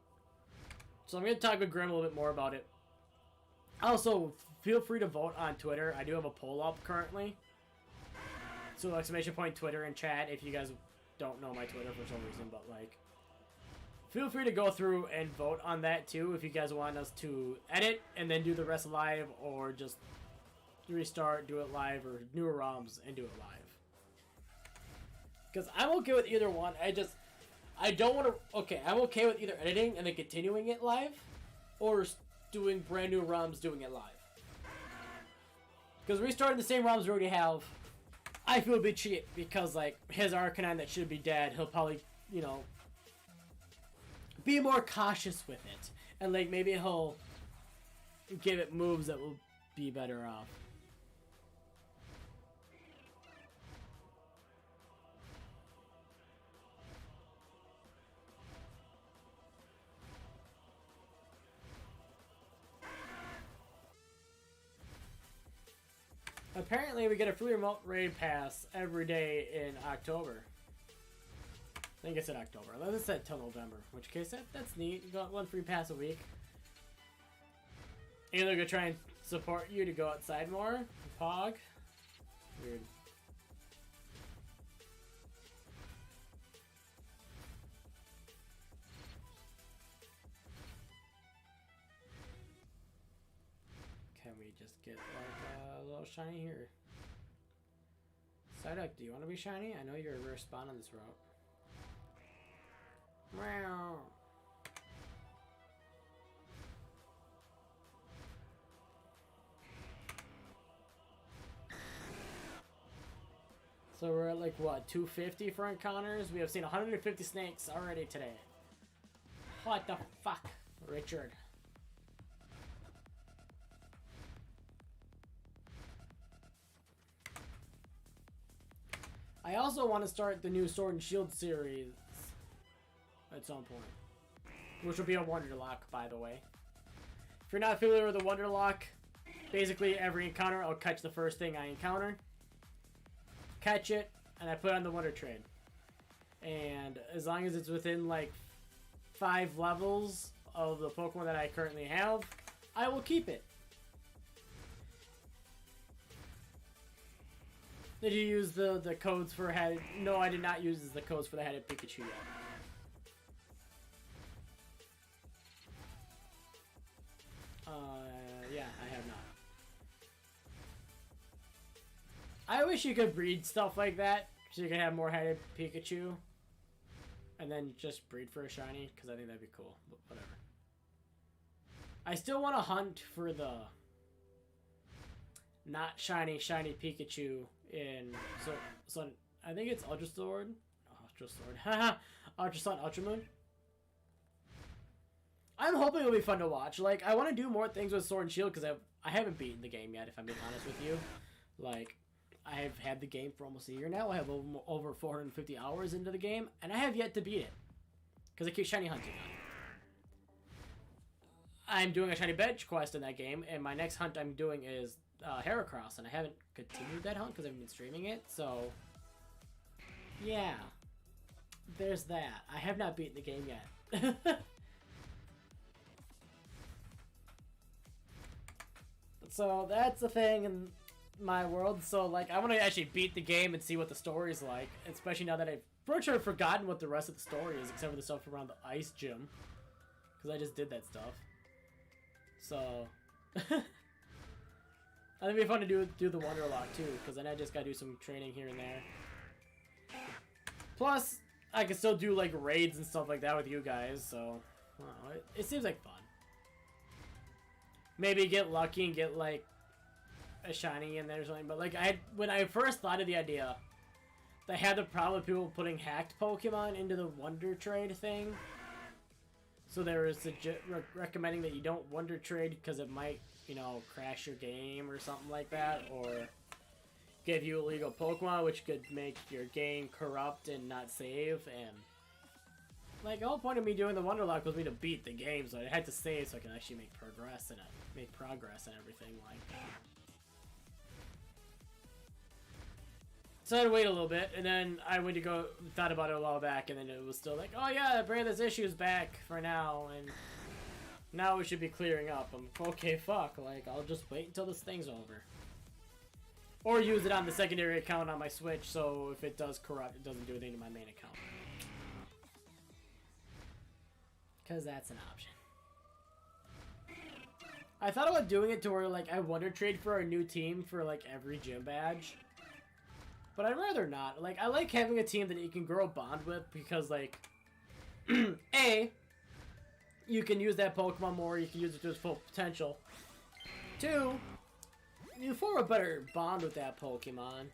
So I'm going to talk with Grim a little bit more about it. Also, feel free to vote on Twitter. I do have a poll up currently. So exclamation point Twitter in chat if you guys don't know my Twitter for some reason, but like, feel free to go through and vote on that too if you guys want us to edit and then do the rest live, or just restart, do it live, or newer ROMs and do it live. Because I'm okay with either one. I don't want to... Okay, I'm okay with either editing and then continuing it live, or doing brand new ROMs doing it live. Because restarting the same ROMs we already have, I feel a bit cheap, because like his Arcanine that should be dead, he'll probably, you know, be more cautious with it. And like maybe he'll give it moves that will be better off. Apparently, we get a free remote raid pass every day in October. I think it's in October. Unless it's set till November. In which case, that's neat. You got one free pass a week. And they're going to try and support you to go outside more. Pog. Weird. Can we just get like a little shiny here? Psyduck, do you want to be shiny? I know you're a rare spawn on this route. Meow. So we're at like what, 250 for encounters? We have seen 150 snakes already today. What the fuck, Richard? I also want to start the new Sword and Shield series at some point, which will be a Wonderlock, by the way. If you're not familiar with the Wonderlock, basically every encounter I'll catch the first thing I encounter, catch it, and I put it on the Wonder Trade. And as long as it's within like 5 levels of the Pokemon that I currently have, I will keep it. Did you use the codes for head? No, I did not use the codes for the headed Pikachu yet. Yeah, I have not. I wish you could breed stuff like that, so you could have more headed Pikachu, and then just breed for a shiny, because I think that'd be cool. But whatever. I still want to hunt for the not shiny Pikachu in so I think it's Ultra Sword, haha, Ultra Sun, Ultra Moon. I'm hoping it'll be fun to watch. Like, I want to do more things with Sword and Shield because I haven't beaten the game yet, if I'm being honest with you. Like, I have had the game for almost a year now. I have over 450 hours into the game, and I have yet to beat it because I keep shiny hunting on I'm doing a shiny badge quest in that game, and my next hunt I'm doing is Heracross, and I haven't continued that hunt because I've been streaming it, so yeah, there's that. I have not beaten the game yet. So that's the thing in my world. So like, I want to actually beat the game and see what the story's like, especially now that I've pretty sure forgotten what the rest of the story is, except for the stuff around the ice gym, because I just did that stuff. So I think it'd be fun to do the Wonderlock too, because then I just gotta do some training here and there. Plus, I can still do like raids and stuff like that with you guys. So I don't know, it seems like fun. Maybe get lucky and get like a shiny in there or something. But like when I first thought of the idea, I had the problem with people putting hacked Pokemon into the Wonder Trade thing. So they were recommending that you don't Wonder Trade because it might, you know, crash your game or something like that, or give you illegal Pokemon, which could make your game corrupt and not save. And like the whole point of me doing the Wonderlock was me to beat the game, so I had to save so I can actually make progress and everything like that. So I had to wait a little bit, and then I went to go, thought about it a while back, and then it was still like, oh yeah, bring this issue's back for now, and now we should be clearing up. I'm okay, fuck, like, I'll just wait until this thing's over. Or use it on the secondary account on my Switch, so if it does corrupt, it doesn't do anything to my main account. Because that's an option. I thought about doing it to where, like, I Wonder Trade for a new team for, like, every gym badge. But I'd rather not. Like, I like having a team that you can grow a bond with because, like, A, you can use that Pokemon more, you can use it to its full potential. 2, you form a better bond with that Pokemon.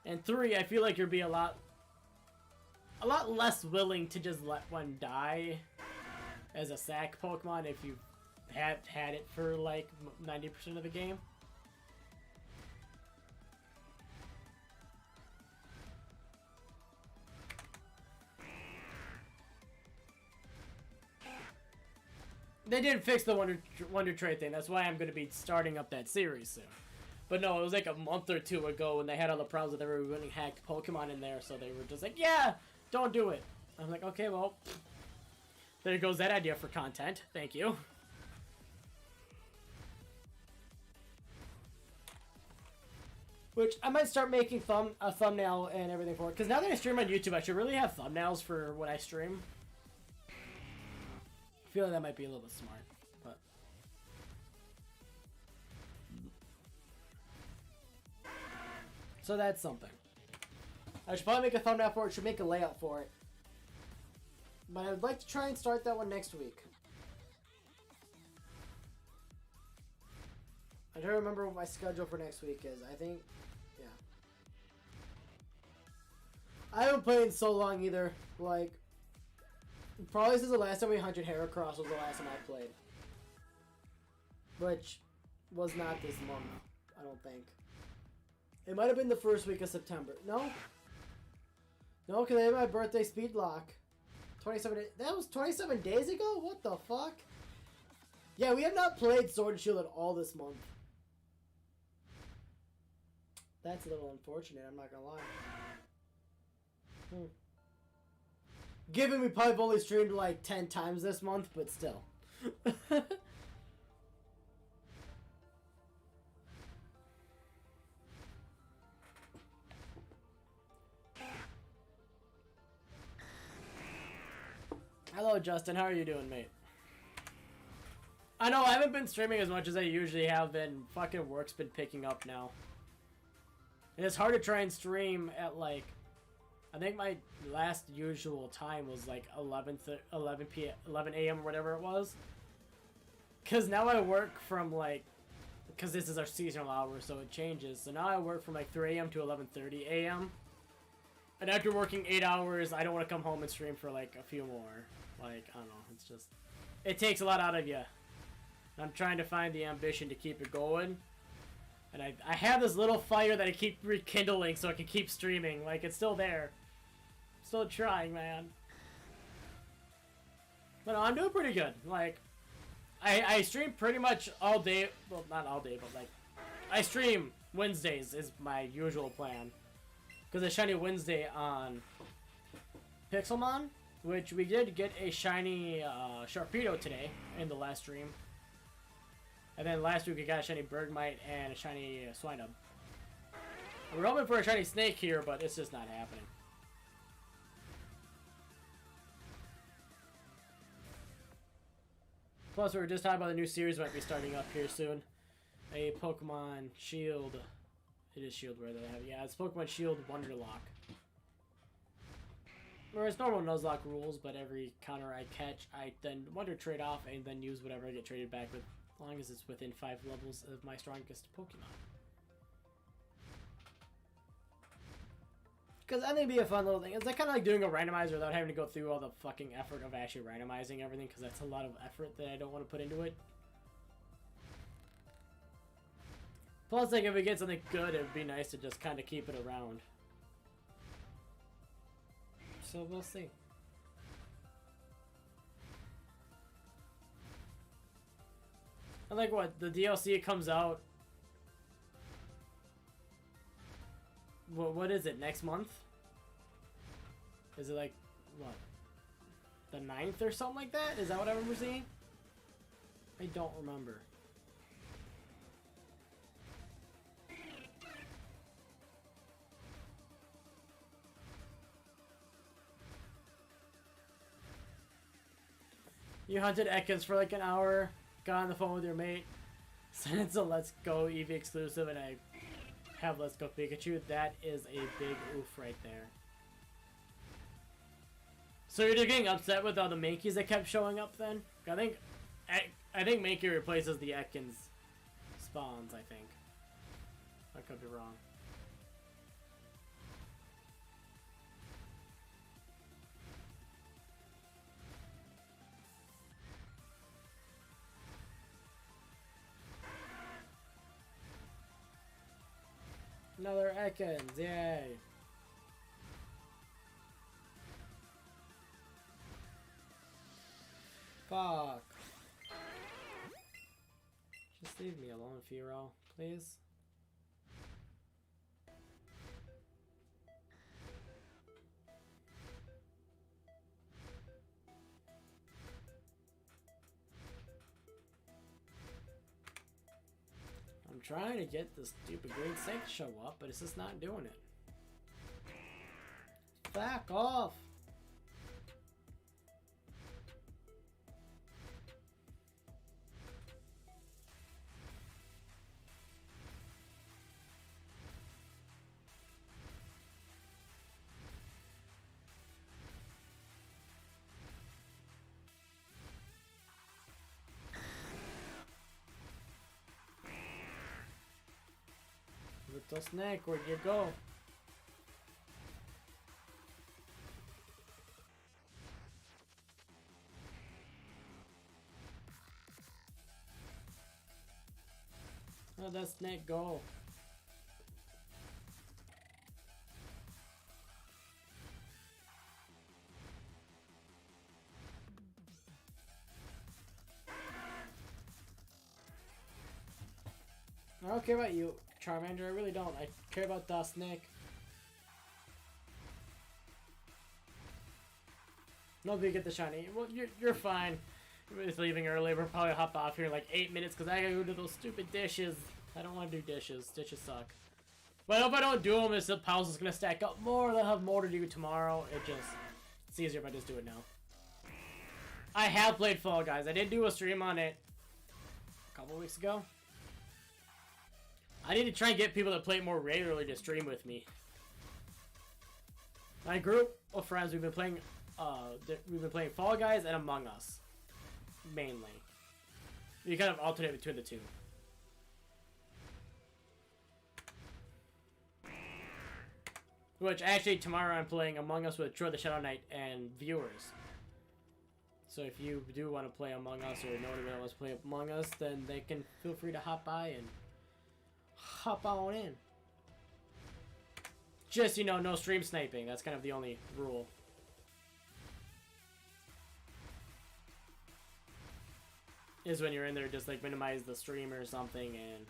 And 3, I feel like you'd be a lot less willing to just let one die as a sack Pokemon if you had it for, like, 90% of the game. They did fix the Wonder Trade thing. That's why I'm going to be starting up that series soon. But no, it was like a month or 2 ago when they had all the problems with everybody hacked Pokemon in there, so they were just like, yeah, don't do it. I'm like, okay, well, there goes that idea for content. Thank you. Which, I might start making a thumbnail and everything for it. Because now that I stream on YouTube, I should really have thumbnails for what I stream. I feel like that might be a little bit smart, but... So that's something. I should probably make a thumbnail for it, should make a layout for it. But I would like to try and start that one next week. I don't remember what my schedule for next week is. I think, yeah. I haven't played in so long either. Like, probably since the last time we hunted Heracross was the last time I played. Which was not this month, I don't think. It might have been the first week of September. No? No, because I had my birthday speed lock. 27 days. That was 27 days ago? What the fuck? Yeah, we have not played Sword and Shield at all this month. That's a little unfortunate, I'm not gonna lie. Given we probably only streamed like 10 times this month, but still. Hello, Justin. How are you doing, mate? I know I haven't been streaming as much as I usually have been. Fucking work's been picking up now. And it's hard to try and stream at, like... I think my last usual time was, like, 11 a.m. or whatever it was. Because now I work from, like... Because this is our seasonal hour, so it changes. So now I work from, like, 3 a.m. to 11:30 a.m. And after working 8 hours, I don't want to come home and stream for, like, a few more. Like, I don't know. It's just... It takes a lot out of you. I'm trying to find the ambition to keep it going. And I have this little fire that I keep rekindling so I can keep streaming. Like, it's still there. Still trying, man. But no, I'm doing pretty good. Like, I stream pretty much all day. Well, not all day, but like I stream Wednesdays is my usual plan. Because a shiny Wednesday on Pixelmon, which we did get a shiny Sharpedo today in the last stream. And then last week we got a shiny Bergmite and a shiny Swinub. We're hoping for a shiny Snake here, but it's just not happening. Plus, we were just talking about the new series might be starting up here soon. A Pokemon Shield. It is Shield where they have. Yeah, it's Pokemon Shield Wonderlock. Where it's normal Nuzlocke rules, but every counter I catch, I then Wonder trade off and then use whatever I get traded back with, as long as it's within 5 levels of my strongest Pokemon. Because I think it'd be a fun little thing. It's like kind of like doing a randomizer without having to go through all the fucking effort of actually randomizing everything, because that's a lot of effort that I don't want to put into it. Plus, like, if we get something good, it'd be nice to just kind of keep it around. So we'll see. And like what, the DLC comes out. What is it, next month? Is it like, what? The 9th or something like that? Is that what I remember seeing? I don't remember. You hunted Ekans for like an hour, got on the phone with your mate, sent it to Let's Go Eevee exclusive, and I have Let's Go Pikachu. That is a big oof right there. So you're just getting upset with all the Mankeys that kept showing up then? I think Mankey replaces the Ekans spawns, I think. I could be wrong. Another Ekans, yay! Fuck. Just leave me alone, Firo, please. I'm trying to get this stupid green snake to show up, but it's just not doing it. Back off! Little snake, where'd you go? Where'd that snake go? I don't care about you, Charmander. I really don't. I care about the snake. Nobody get the shiny. Well, you're fine. Everybody's leaving early. We'll probably hop off here in like 8 minutes because I gotta go do those stupid dishes. I don't want to do dishes. Dishes suck. But if I don't do them, the piles is gonna stack up more. They'll have more to do tomorrow. It's easier if I just do it now. I have played Fall Guys. I did do a stream on it a couple weeks ago. I need to try and get people that play it more regularly to stream with me. My group of friends, we've been playing Fall Guys and Among Us, mainly. We kind of alternate between the two. Which actually tomorrow I'm playing Among Us with Troy the Shadow Knight and viewers. So if you do want to play Among Us or know anyone wants to play Among Us, then they can feel free to hop by and hop on in. Just, you know, no stream sniping. That's kind of the only rule. is when you're in there, just like minimize the stream or something, and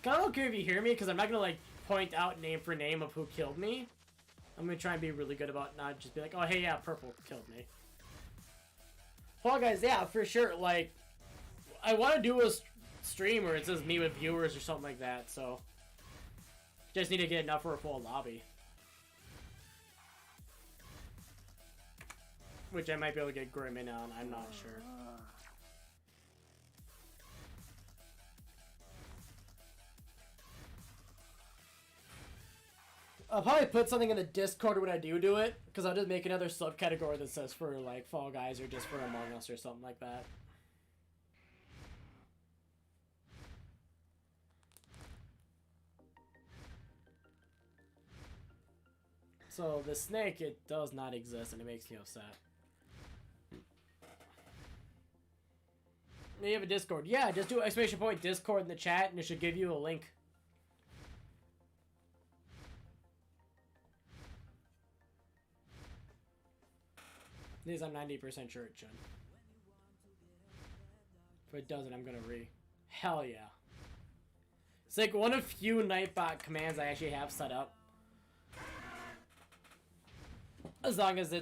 I don't care if you hear me, because I'm not gonna like point out name for name of who killed me. I'm gonna try and be really good about not just be like, oh hey yeah, purple killed me. Fall Guys, yeah, for sure. Like, I want to do a stream where it says me with viewers or something like that, so just need to get enough for a full lobby. Which I might be able to get Grim in on, I'm not sure. I'll probably put something in the Discord when I do it, because I'll just make another subcategory that says for like Fall Guys or just for Among Us or something like that. So the snake, it does not exist, and it makes me upset. You have a Discord. Yeah, just do exclamation point Discord in the chat, and it should give you a link. At least I'm 90% sure it should. If it doesn't, I'm gonna Hell yeah. It's like one of few Nightbot commands I actually have set up. As long as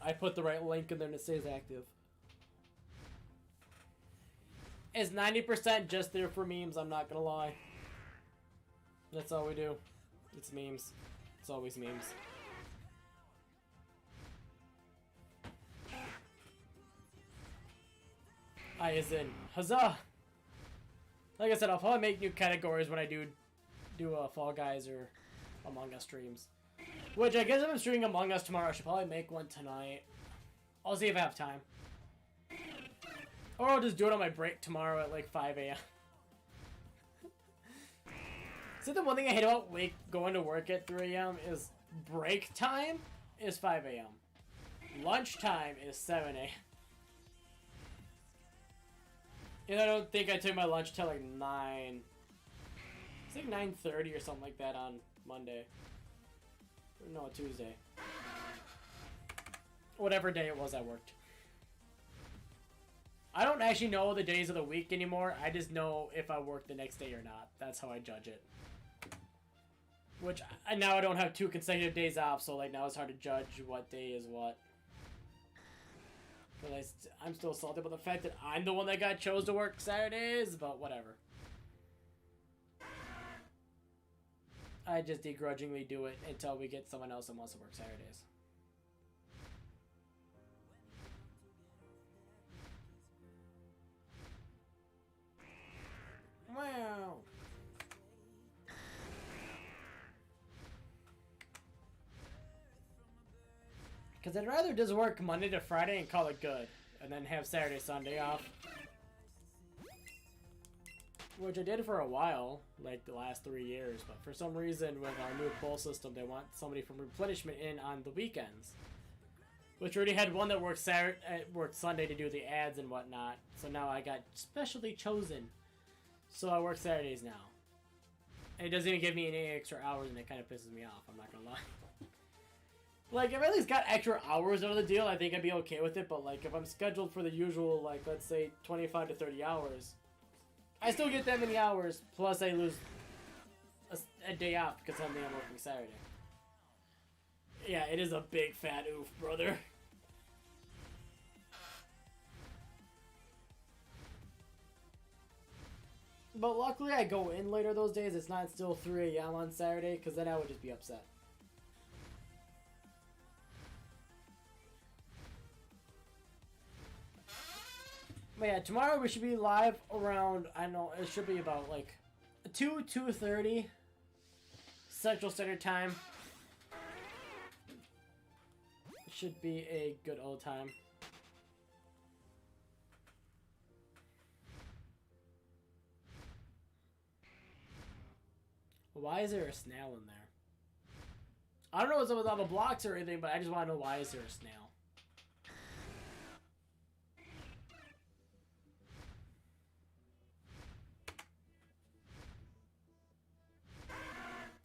I put the right link in there and it stays active. It's 90% just there for memes, I'm not gonna lie. That's all we do. It's memes. It's always memes. I is in. Huzzah! Like I said, I'll probably make new categories when I do Fall Guys or Among Us streams. Which, I guess if I'm streaming Among Us tomorrow, I should probably make one tonight. I'll see if I have time. Or I'll just do it on my break tomorrow at like 5 a.m. See, the one thing I hate about going to work at 3 a.m. is break time is 5 a.m. Lunch time is 7 a.m. And I don't think I took my lunch till like 9. It's like 9:30 or something like that on Monday. No, Tuesday. Whatever day it was I worked. I don't actually know the days of the week anymore. I just know if I work the next day or not. That's how I judge it. Which, now I don't have 2 consecutive days off, so like now it's hard to judge what day is what. But I'm still salty about the fact that I'm the one that got chose to work Saturdays, but whatever. I just begrudgingly do it until we get someone else that wants to work Saturdays. Wow. Because I'd rather just work Monday to Friday and call it good, and then have Saturday, Sunday off. Which I did for a while, like the last 3 years, but for some reason with our new poll system, they want somebody from replenishment in on the weekends. Which already had one that worked Sunday to do the ads and whatnot, so now I got specially chosen. So I work Saturdays now. And it doesn't even give me any extra hours, and it kind of pisses me off, I'm not gonna lie. Like, if I at least got extra hours out of the deal, I think I'd be okay with it, but like, if I'm scheduled for the usual, like, let's say 25 to 30 hours, I still get that many hours, plus I lose a day off because I'm working Saturday. Yeah, it is a big fat oof, brother. But luckily I go in later those days, it's not still 3 a.m. on Saturday, because then I would just be upset. But yeah, tomorrow we should be live around, I don't know, it should be about like 2:30 Central Standard Time. It should be a good old time. Why is there a snail in there? I don't know what's up with all the blocks or anything, but I just want to know why is there a snail.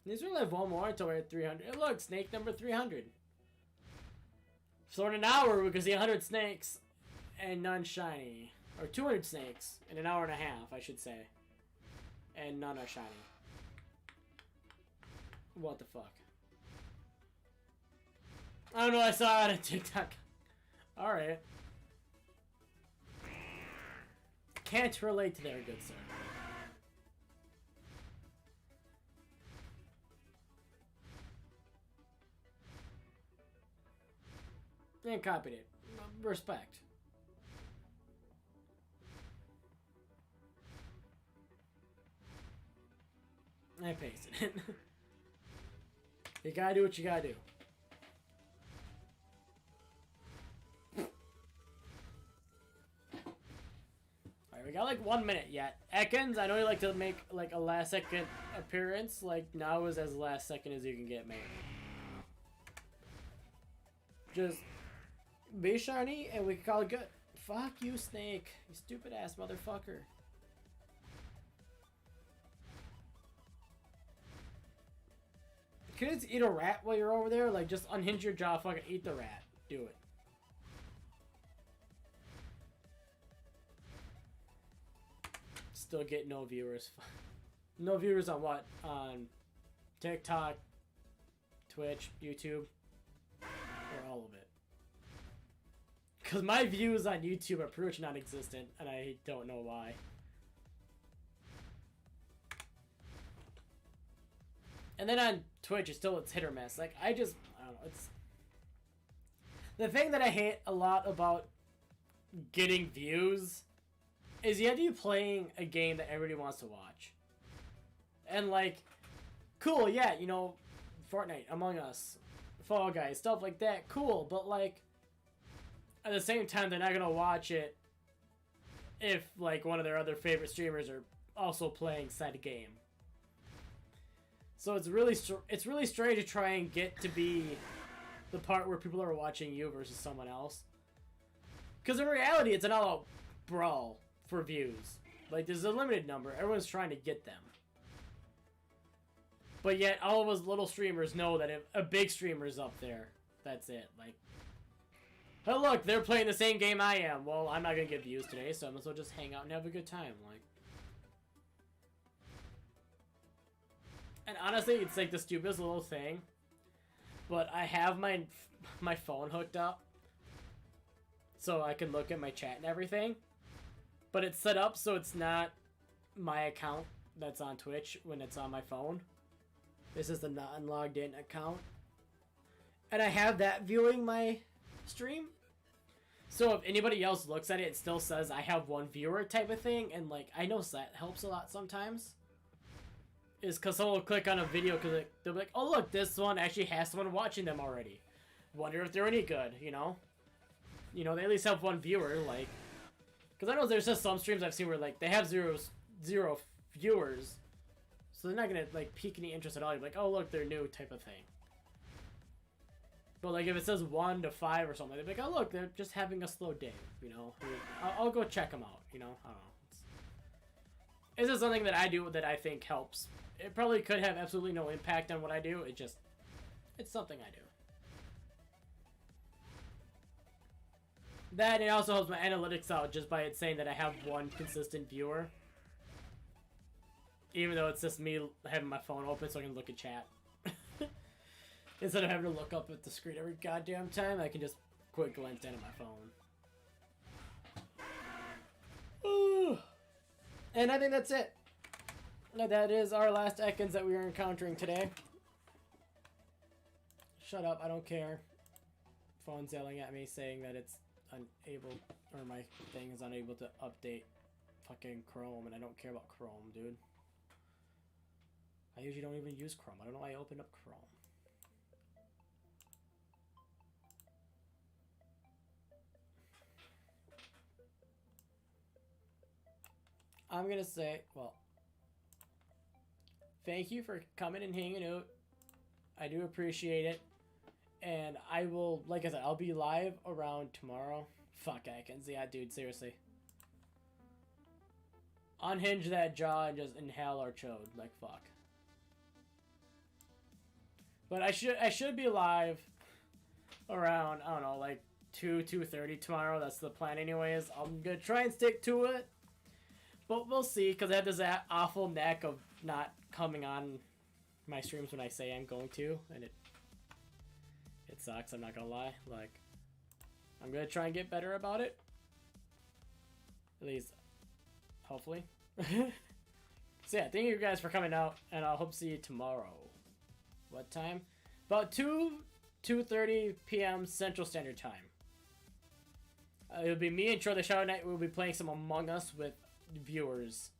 These only have one more until we're at 300. Hey, look, snake number 300. So in an hour, we can see 100 snakes. and none shiny. Or 200 snakes in an hour and a half, I should say. And none are shiny. What the fuck? I don't know, I saw it on TikTok. Alright. Can't relate to there, good sir. And copied it. Respect. I pasted it. You gotta do what you gotta do. Alright, we got like 1 minute yet. Ekans, I know you like to make like a last second appearance. Like now is as last second as you can get made. Just be shiny and we can call it good. Fuck you, Snake. You stupid ass motherfucker. Can you just eat a rat while you're over there? Like, just unhinge your jaw, fucking eat the rat. Do it. Still get no viewers. No viewers on what? On TikTok, Twitch, YouTube, or all of it. Because my views on YouTube are pretty much non-existent, and I don't know why. And then on Twitch, it's hit or miss. Like, I don't know, it's... The thing that I hate a lot about getting views is you have to be playing a game that everybody wants to watch. And, like, cool, yeah, you know, Fortnite, Among Us, Fall Guys, stuff like that, cool, but, like, at the same time, they're not gonna watch it if, like, one of their other favorite streamers are also playing said game. So it's really strange to try and get to be the part where people are watching you versus someone else. Because in reality, it's an all-out brawl for views. Like, there's a limited number. Everyone's trying to get them. But yet, all of us little streamers know that if a big streamer's up there, that's it. Like, oh look, they're playing the same game I am. Well, I'm not gonna get views today, so I might as well just hang out and have a good time. Like, and honestly, it's like the stupidest little thing. But I have my phone hooked up, so I can look at my chat and everything. But it's set up so it's not my account that's on Twitch when it's on my phone. This is the non-logged in account. And I have that viewing my stream. So if anybody else looks at it, it still says I have one viewer type of thing. And like, I know that helps a lot sometimes. Is because someone will click on a video because they'll be like, oh look, this one actually has someone watching them already. Wonder if they're any good, you know? You know, they at least have one viewer, like... Because I know there's just some streams I've seen where, like, they have zero viewers. So they're not going to, like, pique any interest at all. You're like, oh look, they're new type of thing. But, like, if it says 1 to 5 or something, they're like, oh look, they're just having a slow day, you know? I'll go check them out, you know? I don't know. It's just something that I do that I think helps. It probably could have absolutely no impact on what I do. It's something I do. That, and it also helps my analytics out just by it saying that I have one consistent viewer. Even though it's just me having my phone open so I can look at chat. Instead of having to look up at the screen every goddamn time, I can just quick glance down at my phone. And I think that's it. That is our last Ekans that we are encountering today. Shut up, I don't care. Phone's yelling at me saying that it's unable, or my thing is unable to update fucking Chrome, and I don't care about Chrome, dude. I usually don't even use Chrome. I don't know why I opened up Chrome. I'm gonna say, well, thank you for coming and hanging out. I do appreciate it. And I will, like I said, I'll be live around tomorrow. Fuck, Ekans. Yeah, dude, seriously. Unhinge that jaw and just inhale our chode. Like, fuck. But I should be live around, I don't know, like 2:30 tomorrow. That's the plan anyways. I'm gonna try and stick to it. But we'll see, because I have this awful knack of not coming on my streams when I say I'm going to, and it sucks, I'm not gonna lie. Like, I'm gonna try and get better about it. At least, hopefully. So yeah, thank you guys for coming out, and I'll hope to see you tomorrow. What time? About 2:30 p.m. Central Standard Time. It'll be me and Troy the Shadow Knight. We'll be playing some Among Us with viewers.